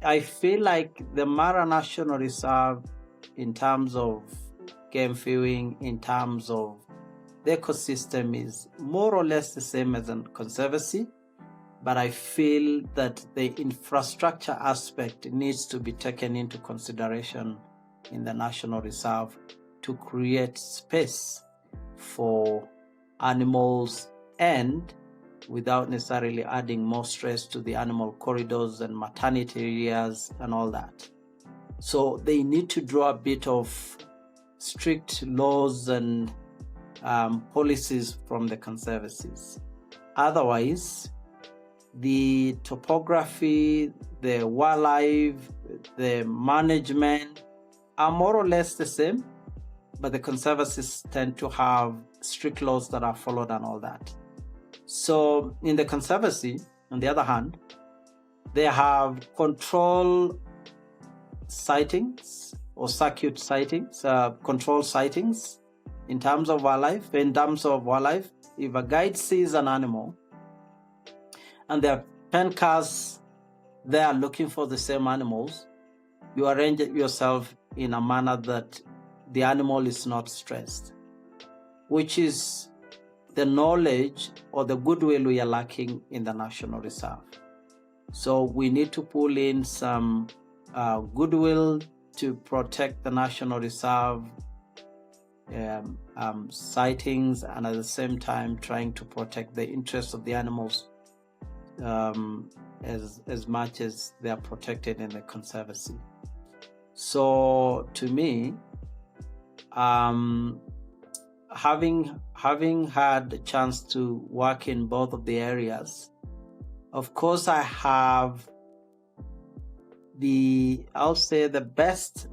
I feel like the Mara National Reserve, in terms of game viewing, in terms of the ecosystem, is more or less the same as a conservancy, but I feel that the infrastructure aspect needs to be taken into consideration in the National Reserve to create space for animals, and without necessarily adding more stress to the animal corridors and maternity areas and all that. So they need to draw a bit of strict laws and policies from the conservancies. Otherwise, the topography, the wildlife, the management are more or less the same, but the conservancies tend to have strict laws that are followed and all that. So in the conservancy, on the other hand, they have control sightings or circuit sightings, control sightings in terms of wildlife. In terms of wildlife, if a guide sees an animal and there are 10 cars there looking for the same animals, you arrange it yourself in a manner that the animal is not stressed, which is the knowledge or the goodwill we are lacking in the National Reserve. So we need to pull in some goodwill to protect the National Reserve sightings, and at the same time trying to protect the interests of the animals as much as they are protected in the conservancy. So to me, having had the chance to work in both of the areas, of course I have I'll say the best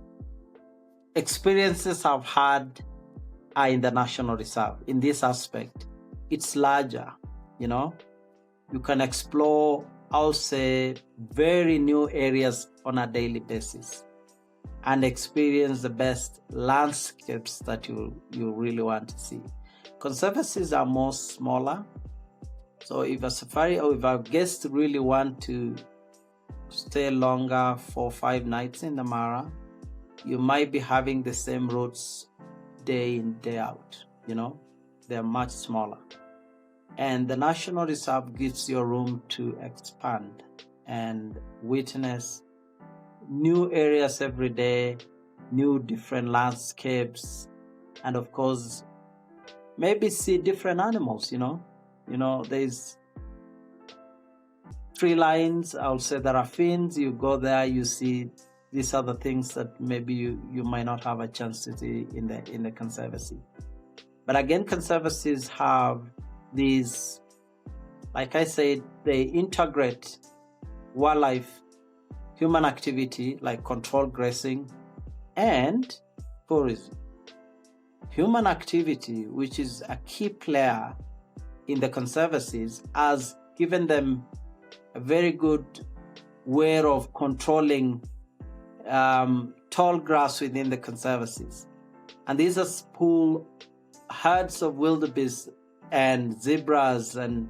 experiences I've had are in the National Reserve. In this aspect, it's larger, you can explore, I'll say, very new areas on a daily basis and experience the best landscapes that you really want to see. Conservancies are more smaller, so if a safari or if a guest really want to stay longer, 4 or 5 nights in the Mara, you might be having the same routes day in, day out. They're much smaller. And the National Reserve gives you room to expand and witness new areas every day, new different landscapes, and of course, maybe see different animals, there's tree lines, I'll say there are fins, you go there, you see these are the things that maybe you might not have a chance to see in the conservancy. But again, conservancies have these, like I said, they integrate wildlife, human activity like controlled grazing, and tourism. Human activity, which is a key player in the conservancies, has given them a very good way of controlling tall grass within the conservancies. And these are pull herds of wildebeest and zebras, and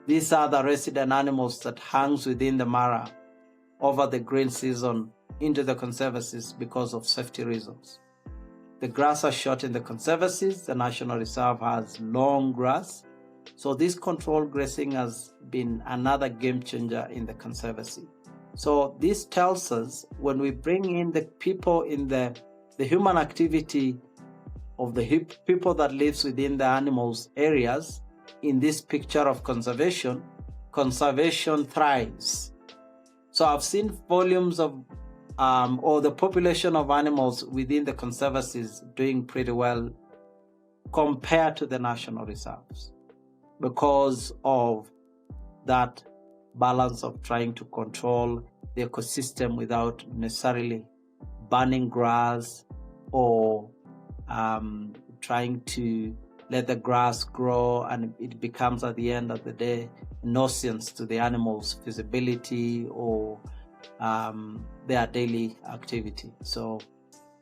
these are the resident animals that hangs within the Mara over the green season into the conservancies because of safety reasons. The grass are short in the conservancies. The National Reserve has long grass. So this controlled grazing has been another game changer in the conservancy. So this tells us when we bring in the people in the human activity of the people that lives within the animals areas in this picture of conservation thrives. So I've seen volumes of or the population of animals within the conservancies doing pretty well compared to the national reserves because of that balance of trying to control the ecosystem without necessarily burning grass or trying to let the grass grow, and it becomes at the end of the day a nuisance to the animals' feasibility or their daily activity. So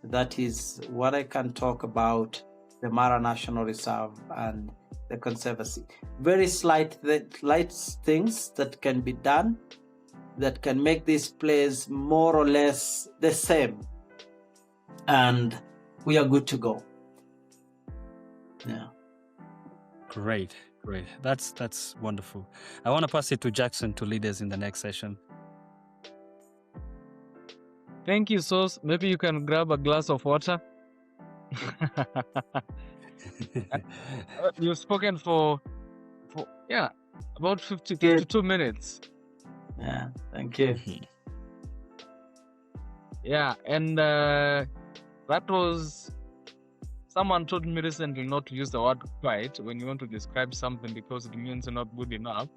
that is what I can talk about the Mara National Reserve and the Conservancy. Very light things that can be done that can make this place more or less the same, and we are good to go. Yeah. Great. That's wonderful. I want to pass it to Jackson to lead us in the next session. Thank you, Sos. Maybe you can grab a glass of water. You've spoken for about 52 minutes. Yeah, thank you. Yeah, and that was, someone told me recently not to use the word quiet when you want to describe something because it means not good enough.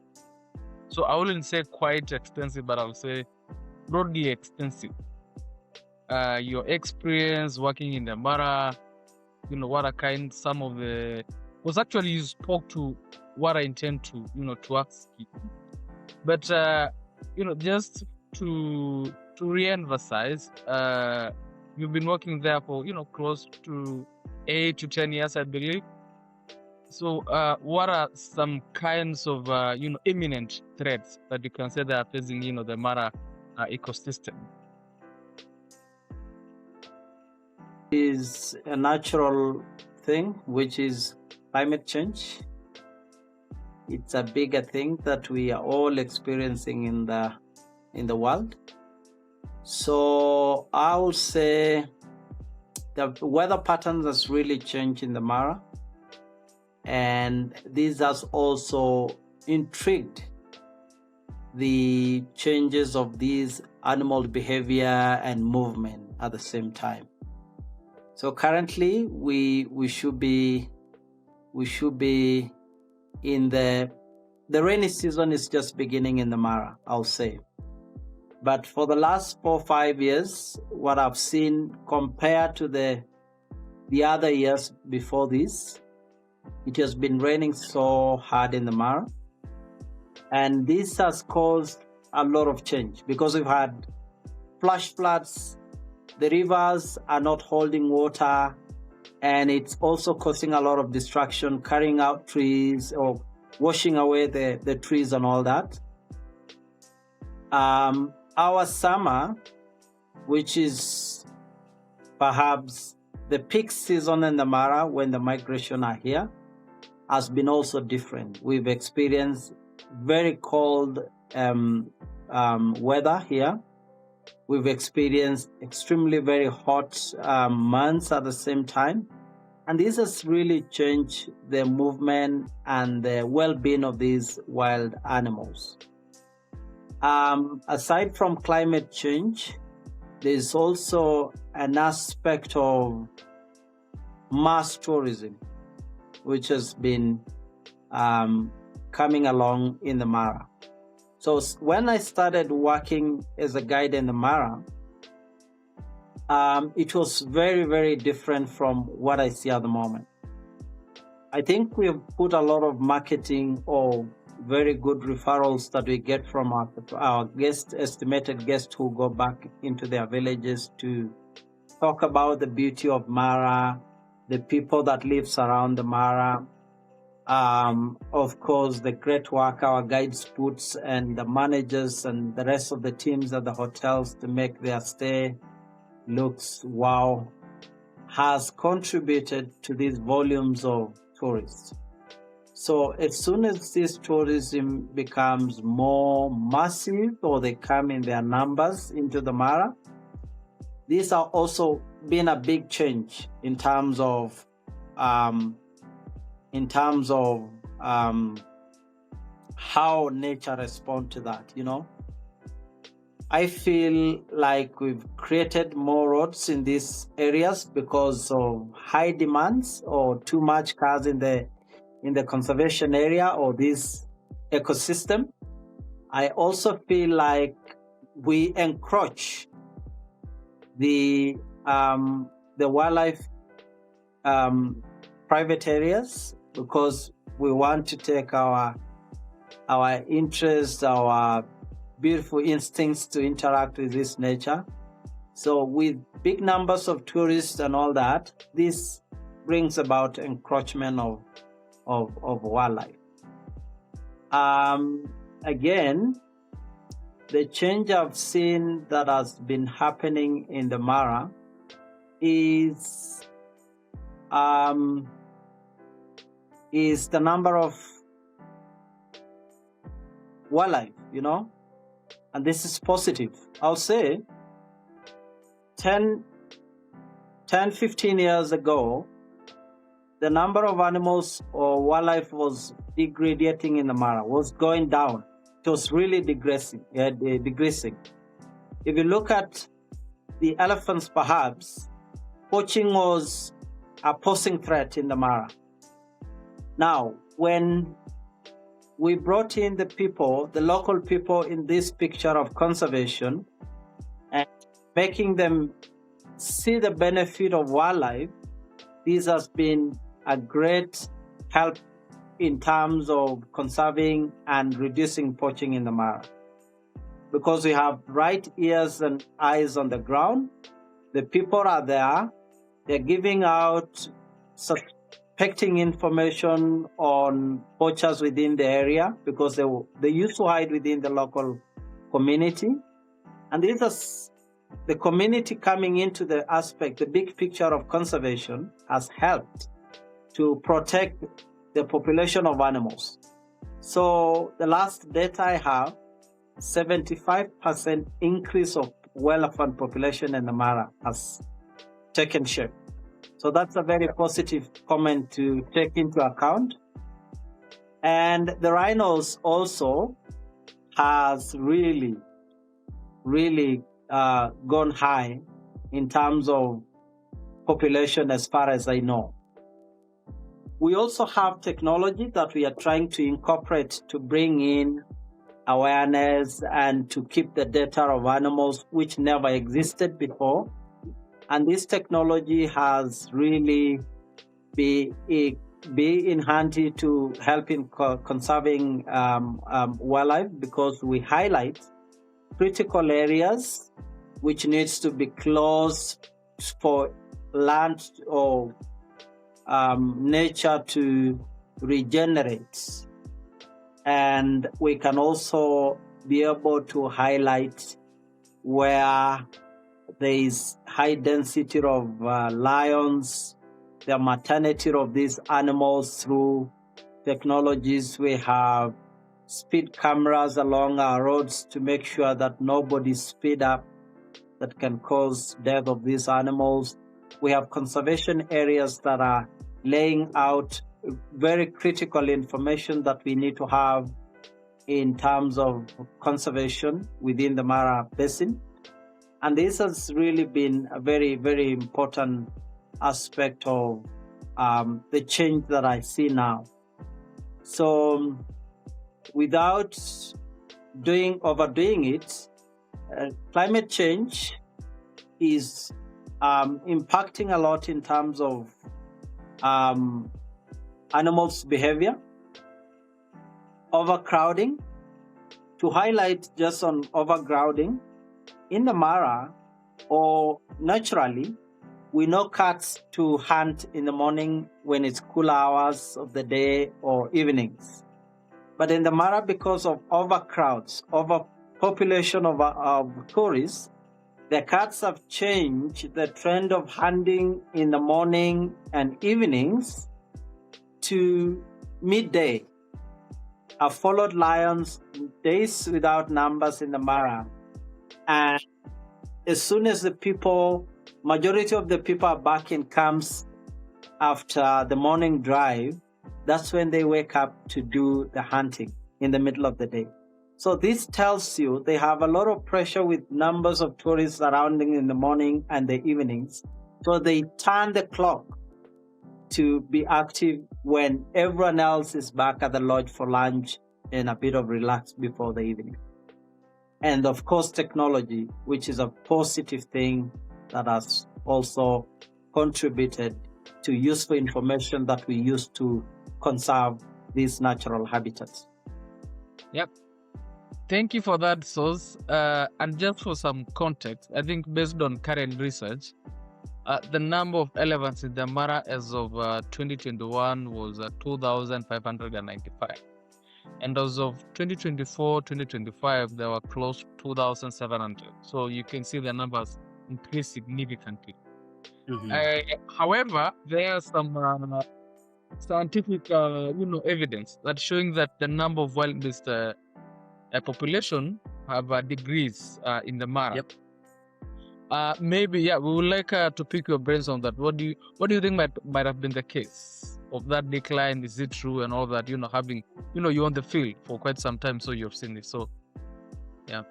So I wouldn't say quite extensive, but I'll say broadly extensive. Your experience working in the Mara, what are kind some of the, was actually you spoke to what I intend to, to ask you. But, just to re-emphasize, you've been working there for, close to 8 to 10 years, I believe. So what are some kinds of, imminent threats that you can say they are facing, the Mara ecosystem? Is a natural thing, which is climate change. It's a bigger thing that we are all experiencing in the world. So I would say the weather patterns has really changed in the Mara, and this has also intrigued the changes of these animal behavior and movement at the same time. So currently we should be in the rainy season is just beginning in the Mara, I'll say. But for the last 4 or 5 years, what I've seen compared to the other years before this, it has been raining so hard in the Mara. And this has caused a lot of change because we've had flash floods. The rivers are not holding water, and it's also causing a lot of destruction, carrying out trees or washing away the trees and all that. Our summer, which is perhaps the peak season in the Mara when the migration are here, has been also different. We've experienced very cold weather here. We've experienced extremely very hot months at the same time. And this has really changed the movement and the well-being of these wild animals. Aside from climate change, there's also an aspect of mass tourism, which has been coming along in the Mara. So when I started working as a guide in the Mara, it was very, very different from what I see at the moment. I think we have put a lot of marketing or very good referrals that we get from our estimated guests who go back into their villages to talk about the beauty of Mara, the people that lives around the Mara. Of course, the great work our guides put and the managers and the rest of the teams at the hotels to make their stay looks wow. has contributed to these volumes of tourists. So as soon as this tourism becomes more massive, or they come in their numbers into the Mara, these are also been a big change in terms of how nature responds to that. I feel like we've created more roads in these areas because of high demands or too much cars in the conservation area or this ecosystem. I also feel like we encroach the wildlife private areas because we want to take our interests, our beautiful instincts to interact with this nature. So with big numbers of tourists and all that, this brings about encroachment of wildlife. Again, the change I've seen that has been happening in the Mara is the number of wildlife, and this is positive. I'll say 10, 15 years ago, the number of animals or wildlife was degrading in the Mara, was going down. It was really decreasing. If you look at the elephants, perhaps, poaching was a posing threat in the Mara. Now, when we brought in the local people in this picture of conservation and making them see the benefit of wildlife, this has been a great help in terms of conserving and reducing poaching in the Mara. Because we have right ears and eyes on the ground, the people are there, they're giving out suspecting information on poachers within the area because they used to hide within the local community. And this is the community coming into the big picture of conservation has helped to protect the population of animals. So the last data I have, 75% increase of elephant population in the Mara has taken shape. So that's a very positive comment to take into account. And the rhinos also has really gone high in terms of population as far as I know. We also have technology that we are trying to incorporate to bring in awareness and to keep the data of animals which never existed before. And this technology has really been in handy to help in conserving wildlife because we highlight critical areas which needs to be closed for land or nature to regenerate. And we can also be able to highlight where there is high density of lions, the maternity of these animals through technologies. We have speed cameras along our roads to make sure that nobody speed up that can cause death of these animals. We have conservation areas that are laying out very critical information that we need to have in terms of conservation within the Mara Basin. And this has really been a very, very important aspect of the change that I see now. So without overdoing it, climate change is impacting a lot in terms of animals' behavior, overcrowding. To highlight just on overcrowding, in the Mara, or naturally, we know cats to hunt in the morning when it's cool hours of the day or evenings. But in the Mara, because of overcrowds, overpopulation of tourists, the cats have changed the trend of hunting in the morning and evenings to midday. I've followed lions days without numbers in the Mara. And as soon as majority of the people are back in camps after the morning drive, that's when they wake up to do the hunting in the middle of the day. So this tells you they have a lot of pressure with numbers of tourists surrounding in the morning and the evenings. So they turn the clock to be active when everyone else is back at the lodge for lunch and a bit of relax before the evening. And of course, technology, which is a positive thing that has also contributed to useful information that we use to conserve these natural habitats. Yep. Thank you for that, Sos. And just for some context, I think based on current research, the number of elephants in the Mara as of 2021 was 2,595. And as of 2024-2025, there were close to 2,700. So you can see the numbers increase significantly. However, there are some scientific, evidence that showing that the number of wildebeest population have degrees in the Mara. Yep. Maybe, we would like to pick your brains on that. What do you think might have been the case of that decline? Is it true and all that? Having you on the field for quite some time, so you've seen it. So, yeah.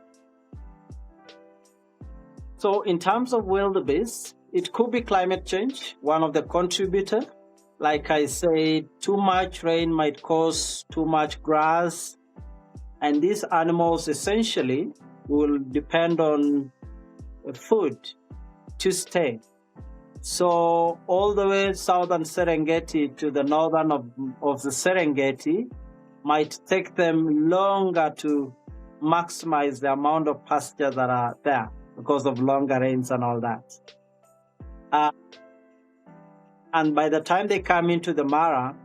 So in terms of wildebeest, it could be climate change, one of the contributors. Like I said, too much rain might cause too much grass. And these animals essentially will depend on food to stay. So all the way southern Serengeti to the northern of the Serengeti might take them longer to maximize the amount of pasture that are there because of longer rains and all that. And by the time they come into the Mara,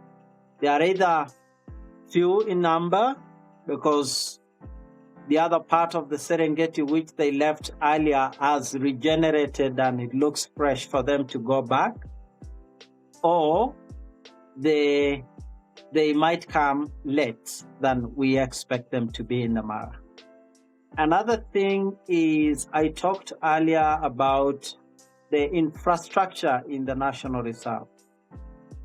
they are either few in number because the other part of the Serengeti which they left earlier has regenerated and it looks fresh for them to go back, or they might come late than we expect them to be in the Mara. Another thing is I talked earlier about the infrastructure in the National Reserve,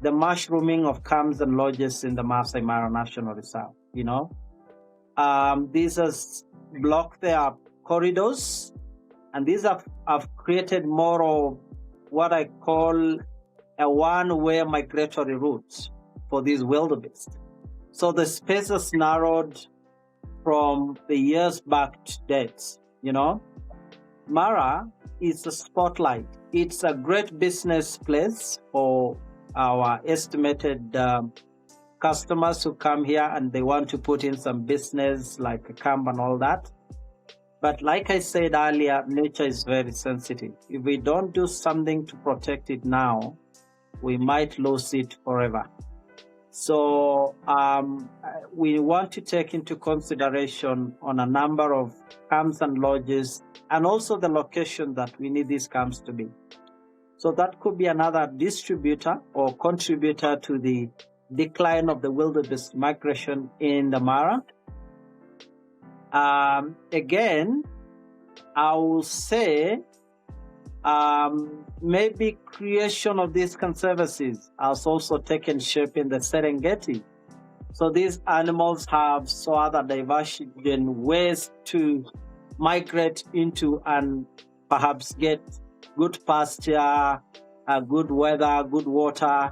the mushrooming of camps and lodges in the Maasai Mara National Reserve, These has blocked their corridors, and these have created more of what I call a one-way migratory route for these wildebeest. So the space has narrowed from the years back to date, Mara is a spotlight. It's a great business place for our estimated customers who come here and they want to put in some business like a camp and all that. But like I said earlier, nature is very sensitive. If we don't do something to protect it now, we might lose it forever. So we want to take into consideration on a number of camps and lodges and also the location that we need these camps to be. So that could be another distributor or contributor to the decline of the wildebeest migration in the Mara. Again, I will say maybe creation of these conservancies has also taken shape in the Serengeti. So these animals have other diversion ways to migrate into and perhaps get good pasture, good weather, good water,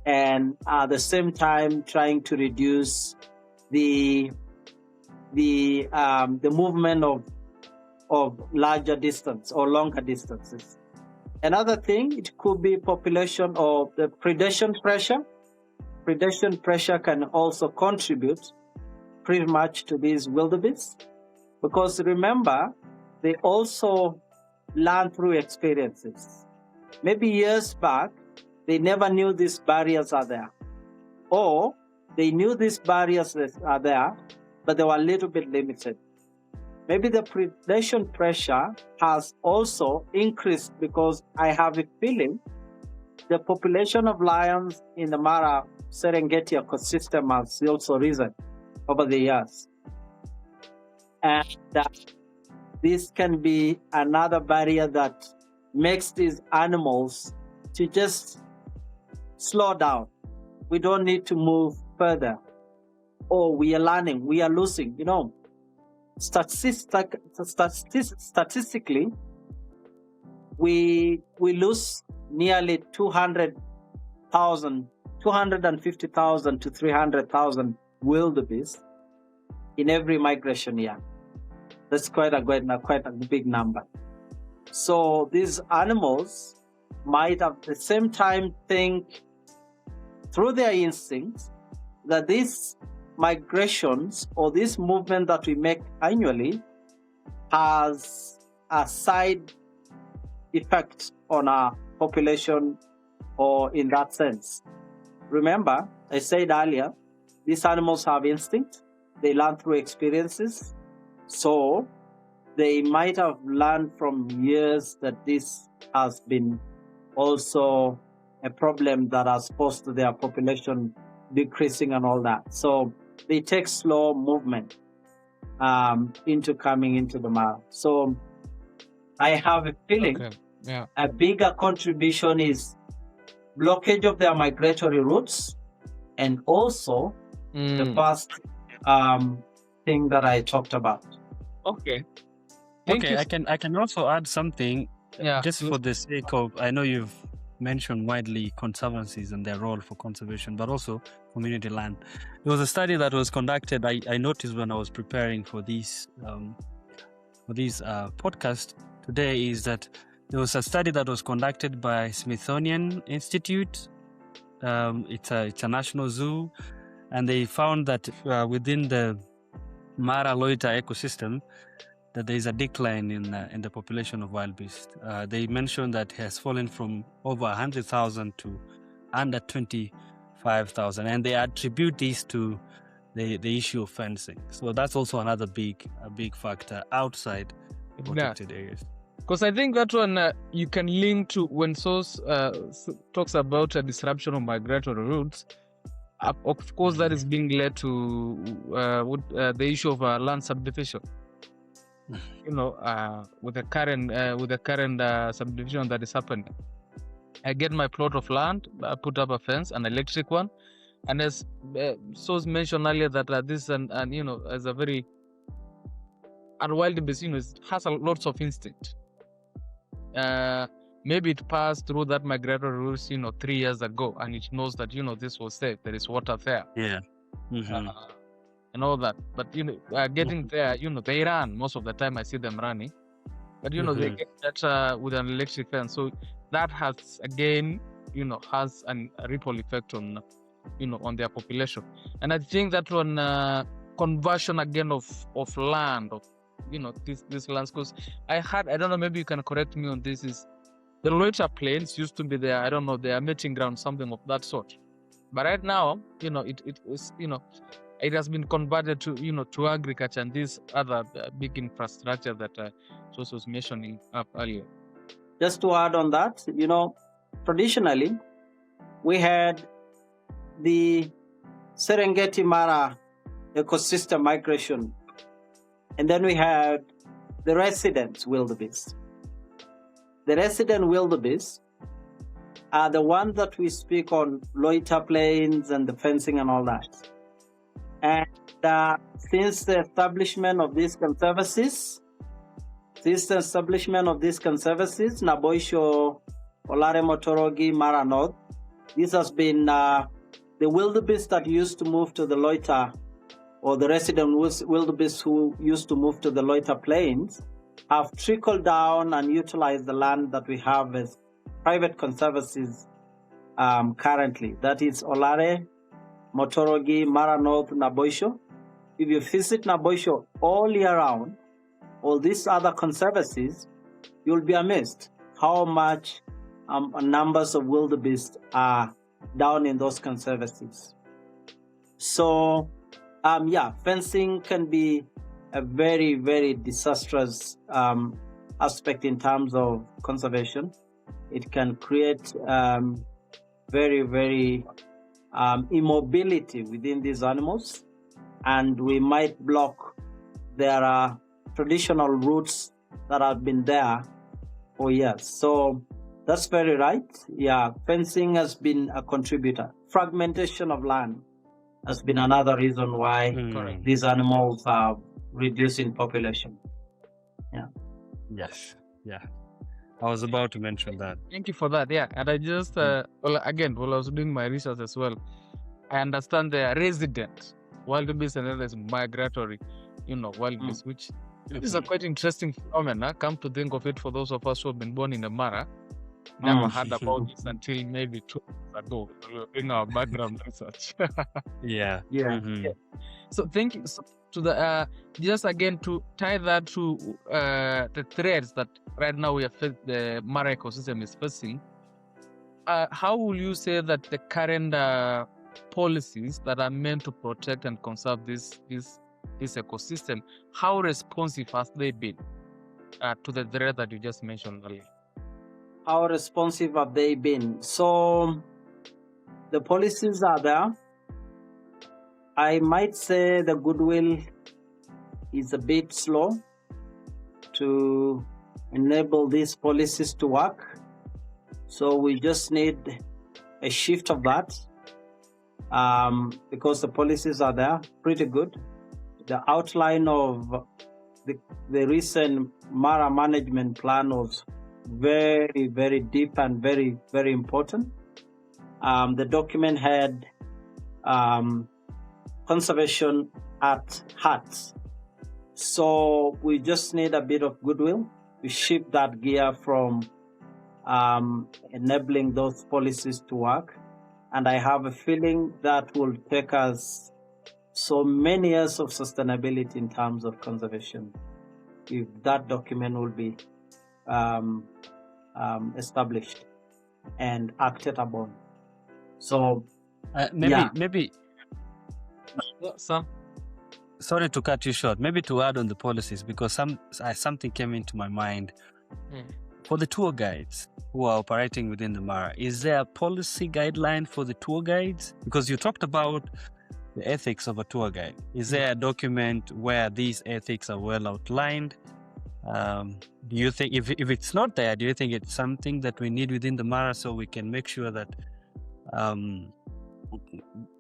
and at the same time trying to reduce the movement of larger distance or longer distances. Another thing, it could be population or the predation pressure. Predation pressure can also contribute pretty much to these wildebeest, because remember, they also learn through experiences. Maybe years back, they never knew these barriers are there, or they knew these barriers are there, but they were a little bit limited. maybe the predation pressure has also increased because I have a feeling the population of lions in the Mara Serengeti ecosystem has also risen over the years. And this can be another barrier that makes these animals to just slow down. We don't need to move further. Or we are learning, we are losing. Statistically, we lose nearly 250,000 to 300,000 wildebeest in every migration year. That's quite a big number. So these animals might at the same time think through their instincts that these migrations or this movement that we make annually has a side effect on our population, or in that sense. Remember, I said earlier, these animals have instinct. They learn through experiences. So they might have learned from years that this has been also a problem that has caused their population decreasing and all that. So they take slow movement into coming into the Mara. So I have a feeling a bigger contribution is blockage of their migratory routes, and also the first thing that I talked about. Okay. I can also add something, just for the sake of, I know you've mentioned widely conservancies and their role for conservation, but also community land. There was a study that was conducted, I noticed when I was preparing for this podcast today, is that there was a study that was conducted by Smithsonian Institute. It's a national zoo, and they found that within the Mara Loita ecosystem, that there is a decline in the population of wild beasts. They mentioned that it has fallen from over 100,000 to under 25,000, and they attribute this to the issue of fencing. So that's also another big factor outside the protected areas. Because I think that one you can link to when Sos talks about a disruption of migratory routes. Of course, that is being led to the issue of land subdivision. With the current subdivision that is happening, I get my plot of land, I put up a fence, an electric one, and as Sos mentioned earlier, that this and as a very wildebeest, it has lots of instinct. Maybe it passed through that migratory routes 3 years ago, and it knows that this was safe, there is water there, and all that. But getting there, they run most of the time. I see them running, but they get that with an electric fence. So that has again has a ripple effect on on their population. And I think that one conversion again of land, of these lands, because I don't know, maybe you can correct me on this, is the Loita Plains used to be there, I don't know, their mating ground, something of that sort. But right now, it was, it has been converted to, to agriculture and this other big infrastructure that Sos was mentioning up earlier. Just to add on that, traditionally, we had the Serengeti Mara ecosystem migration, and then we had the resident wildebeest. The resident wildebeest are the ones that we speak on Loita Plains and the fencing and all that. And since the establishment of these conservancies, Naboisho, Olare Motorogi, Mara North, this has been the wildebeest that used to move to the Loita, or the resident wildebeest who used to move to the Loita Plains, have trickled down and utilized the land that we have as private conservancies currently. That is Olare, Motorogi, Mara North, Naboisho. If you visit Naboisho all year round, all these other conservancies, you'll be amazed how much numbers of wildebeest are down in those conservancies. So, fencing can be a very, very disastrous aspect in terms of conservation. It can create very, very immobility within these animals, and we might block their traditional routes that have been there for years. So that's very right. Yeah, fencing has been a contributor. Fragmentation of land has been another reason why Correct. these animals are reducing population. Yes. Yeah. I was about to mention that. Thank you for that. Yeah, and I just well, again, while I was doing my research as well, I understand they are resident wildebeest and then there's migratory, wildebeest, which is a quite interesting phenomenon. Come to think of it, for those of us who have been born in the Mara, never heard about this until maybe 2 years ago in our background research. Yeah. Yeah. Mhm. So thank you to the just again to tie that to the threats that right now the Mara ecosystem is facing. How will you say that the current policies that are meant to protect and conserve this ecosystem, how responsive has they been to the threat that you just mentioned earlier? How responsive have they been? So the policies are there. I might say the goodwill is a bit slow to enable these policies to work. So we just need a shift of that because the policies are there, pretty good. The outline of the recent Mara management plan was very, very deep and very, very important. The document had conservation at heart. So we just need a bit of goodwill to shift that gear from enabling those policies to work. And I have a feeling that will take us so many years of sustainability in terms of conservation if that document will be established and acted upon. So Maybe Sam? sorry to cut you short. Maybe to add on the policies, because something came into my mind. For the tour guides who are operating within the Mara, is there a policy guideline for the tour guides? Because you talked about the ethics of a tour guide. Is there a document where these ethics are well outlined? Do you think, if it's not there, do you think it's something that we need within the Mara so we can make sure that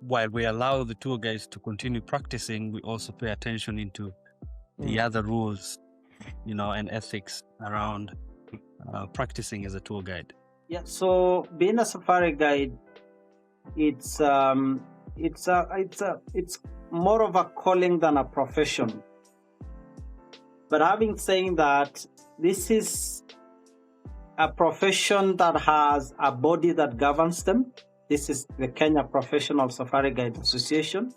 while we allow the tour guides to continue practicing, we also pay attention into the other rules, and ethics around practicing as a tour guide? Yeah, so being a safari guide, it's more of a calling than a profession. But having said that, this is a profession that has a body that governs them. This is the Kenya Professional Safari Guide Association.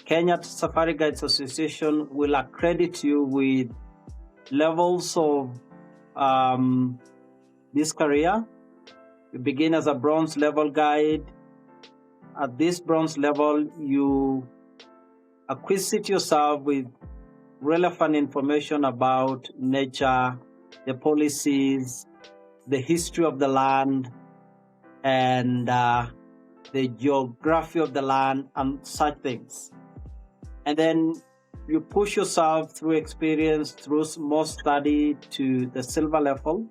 Kenya Safari Guides Association will accredit you with levels of this career. You begin as a bronze level guide. At this bronze level, you acquisite yourself with relevant information about nature, the policies, the history of the land, and the geography of the land, and such things. And then you push yourself through experience, through more study to the silver level.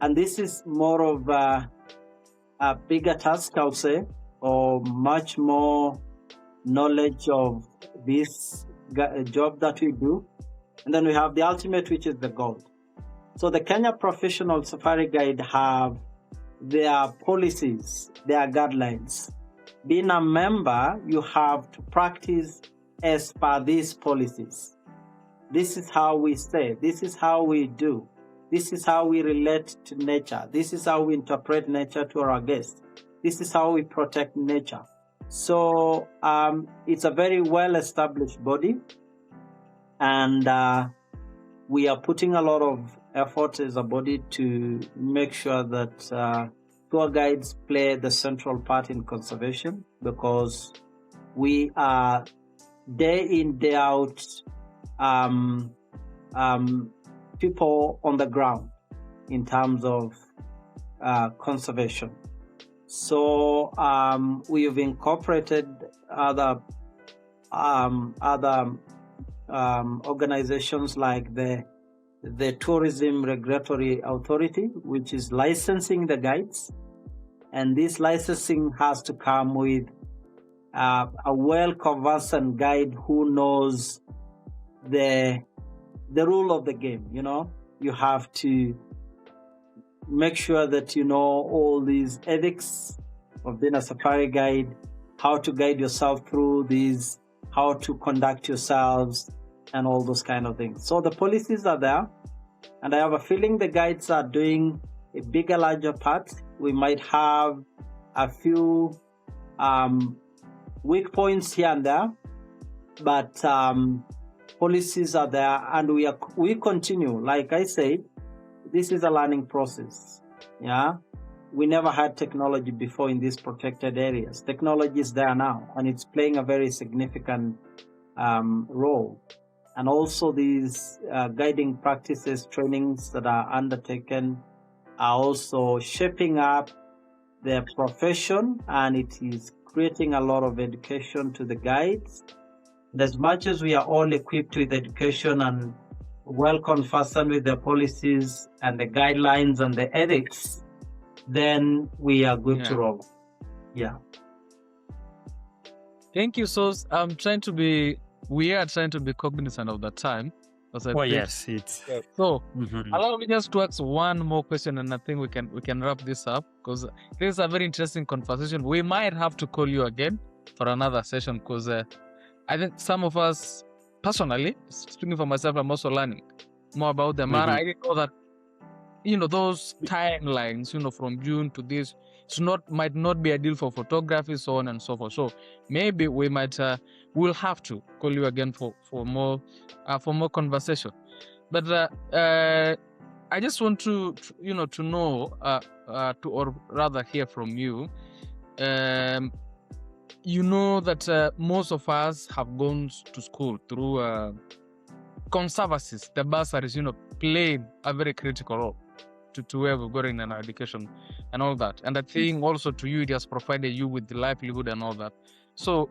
And this is more of a bigger task, I'll say, or much more knowledge of this job that we do. And then we have the ultimate, which is the gold. So the Kenya Professional Safari Guide have their policies, their guidelines. Being a member, you have to practice as per these policies. This is how we say, this is how we do, this is how we relate to nature, this is how we interpret nature to our guests, this is how we protect nature. So it's a very well-established body, and we are putting a lot of effort as a body to make sure that tour guides play the central part in conservation, because we are day in, day out people on the ground in terms of conservation. So we've incorporated other organizations like the Tourism Regulatory Authority, which is licensing the guides. And this licensing has to come with a well-conversant guide who knows the rule of the game. You know, you have to make sure that you know all these ethics of being a safari guide, how to guide yourself through these, how to conduct yourselves, and all those kind of things. So the policies are there, and I have a feeling the guides are doing a bigger, larger part. We might have a few weak points here and there, but policies are there, and we continue. Like I said, this is a learning process. Yeah, we never had technology before in these protected areas. Technology is there now, and it's playing a very significant role. And also these guiding practices, trainings that are undertaken are also shaping up their profession, and it is creating a lot of education to the guides. And as much as we are all equipped with education and well conversant with the policies and the guidelines and the ethics, then we are good to roll. Yeah. Thank you. So we are trying to be cognizant of the time. Yes, it's so. Allow me just to ask one more question, and I think we can wrap this up, because this is a very interesting conversation. We might have to call you again for another session, because I think some of us, personally, speaking for myself, I'm also learning more about the Mara. I didn't know that, those timelines, from June to this, might not be ideal for photography, so on and so forth. So maybe we might we'll have to call you again for more conversation. But I just want to know or rather hear from you. You know that most of us have gone to school through conservancies. The bursaries, played a very critical role to where we've got in an education and all that. And I think also to you, it has provided you with the livelihood and all that. So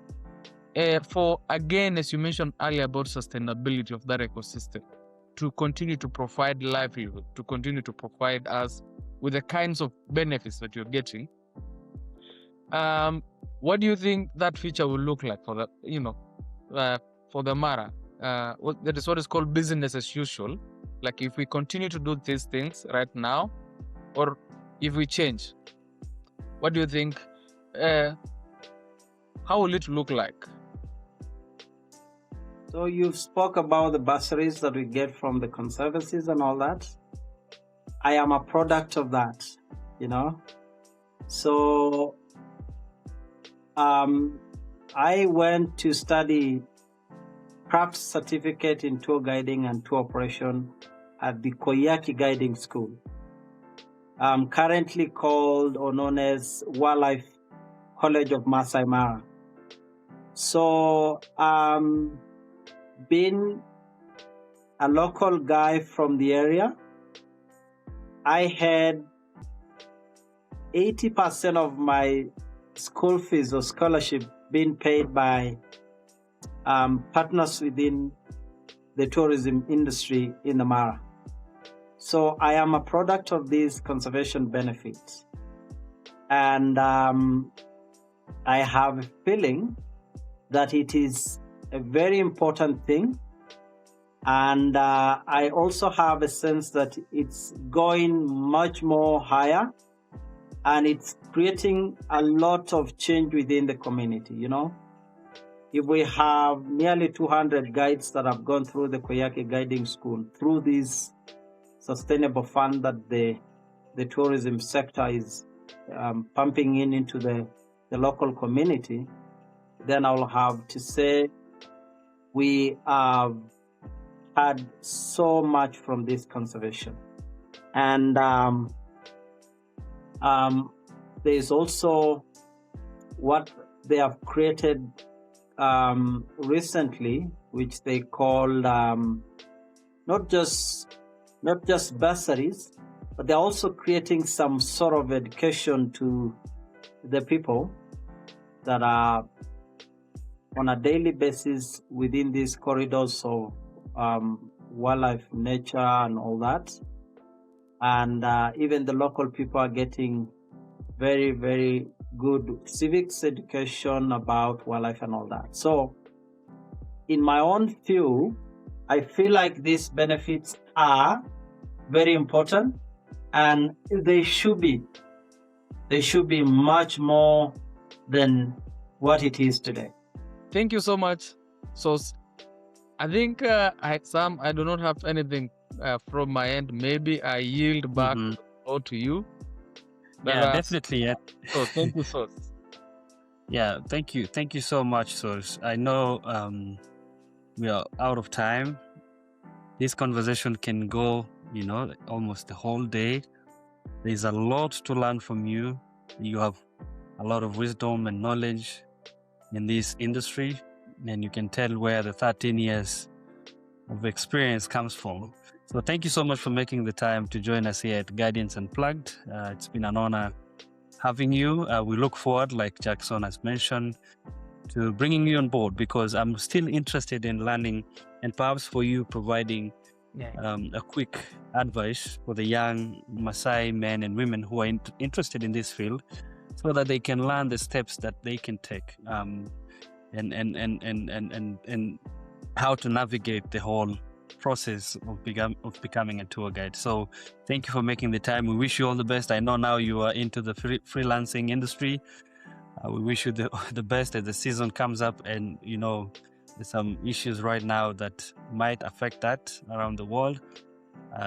for, again, as you mentioned earlier about sustainability of that ecosystem, to continue to provide livelihood, to continue to provide us with the kinds of benefits that you're getting, what do you think that future will look like for the, for the Mara? That is what is called business as usual. Like if we continue to do these things right now, or if we change, what do you think? How will it look like? So you've spoke about the bursaries that we get from the conservancies and all that. I am a product of that, So I went to study craft certificate in tour guiding and tour operation at the Koyaki Guiding School, currently called or known as Wildlife College of Maasai Mara. So being a local guy from the area, I had 80% of my school fees or scholarship being paid by partners within the tourism industry in the Mara. So I am a product of these conservation benefits. And I have a feeling that it is a very important thing. And I also have a sense that it's going much more higher, and it's creating a lot of change within the community, If we have nearly 200 guides that have gone through the Koyaki Guiding School through this sustainable fund that the tourism sector is pumping into the local community, then I'll have to say we have had so much from this conservation. And there's also what they have created recently which they call not just bursaries, but they're also creating some sort of education to the people that are on a daily basis within these corridors of wildlife, nature, and all that. And even the local people are getting very, very good civics education about wildlife and all that. So in my own view, I feel like these benefits are very important, and they should be much more than what it is today. Thank you so much. So I think I do not have anything from my end. Maybe I yield back to you. But, definitely. Yeah. So thank you, Sos. Yeah, thank you so much, Sos. I know we are out of time. This conversation can go, almost the whole day. There's a lot to learn from you. You have a lot of wisdom and knowledge in this industry, and you can tell where the 13 years of experience comes from. So thank you so much for making the time to join us here at Guardians Unplugged. It's been an honor having you. We look forward, like Jackson has mentioned, to bringing you on board, because I'm still interested in learning, and perhaps for you providing a quick advice for the young Maasai men and women who are interested in this field, so that they can learn the steps that they can take, and how to navigate the whole process of becoming a tour guide. So thank you for making the time. We wish you all the best. I know now you are into the freelancing industry. We wish you the best as the season comes up, and there's some issues right now that might affect that around the world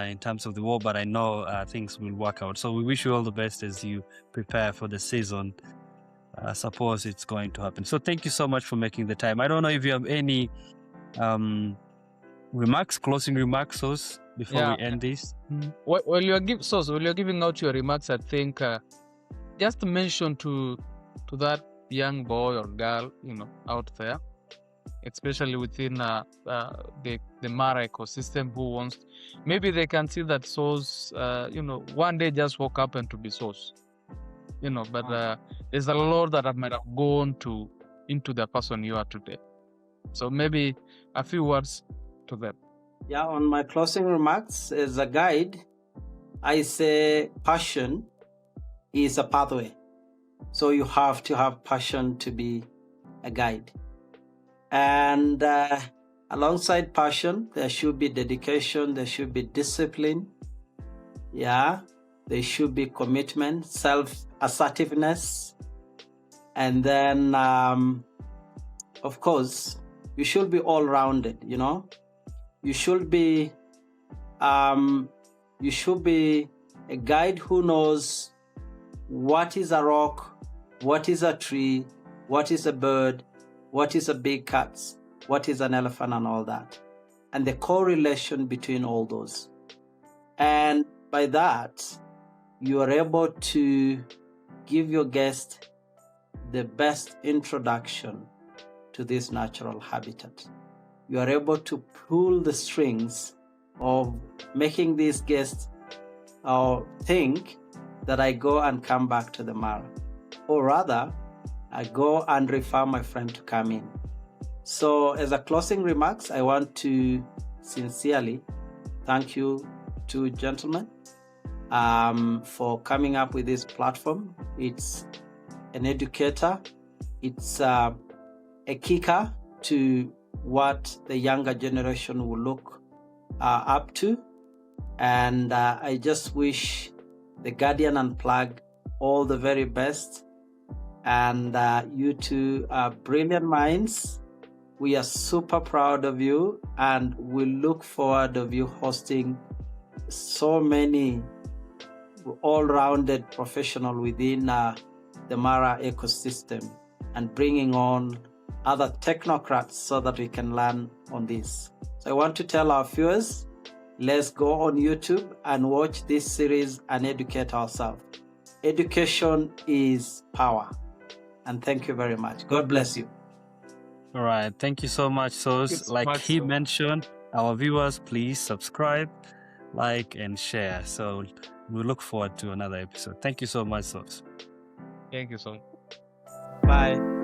in terms of the war, but I know things will work out. So we wish you all the best as you prepare for the season. Suppose it's going to happen. So thank you so much for making the time. I don't know if you have any closing remarks, Sos, before we end this. While you're giving out your remarks, I think just mention to that young boy or girl, out there, especially within the Mara ecosystem, who wants, maybe they can see that Sos, one day just woke up and to be Sos, but there's a lot that might have gone into the person you are today. So maybe a few words to them. Yeah, on my closing remarks, as a guide, I say passion is a pathway. So you have to have passion to be a guide. And alongside passion, there should be dedication, there should be discipline. Yeah, there should be commitment, self-assertiveness. And then, of course, you should be all-rounded, You should be a guide who knows what is a rock, what is a tree, what is a bird, what is a big cat, what is an elephant, and all that, and the correlation between all those. And by that, you are able to give your guest the best introduction to this natural habitat. You are able to pull the strings of making these guests think that I go and come back to the Mara, or rather, I go and refer my friend to come in. So as a closing remarks, I want to sincerely thank you two gentlemen for coming up with this platform. It's an educator. It's a kicker to what the younger generation will look up to. And I just wish the Guardian Unplugged all the very best. And you two are brilliant minds. We are super proud of you, and we look forward of you hosting so many all-rounded professionals within the Mara ecosystem, and bringing on other technocrats so that we can learn on this. So I want to tell our viewers, let's go on YouTube and watch this series and educate ourselves. Education is power. And thank you very much. God bless you. All right. Thank you so much, Sos. It's Like much he so. mentioned, our viewers, please subscribe, like, and share. So we look forward to another episode. Thank you so much, Sos. Thank you so much. Bye.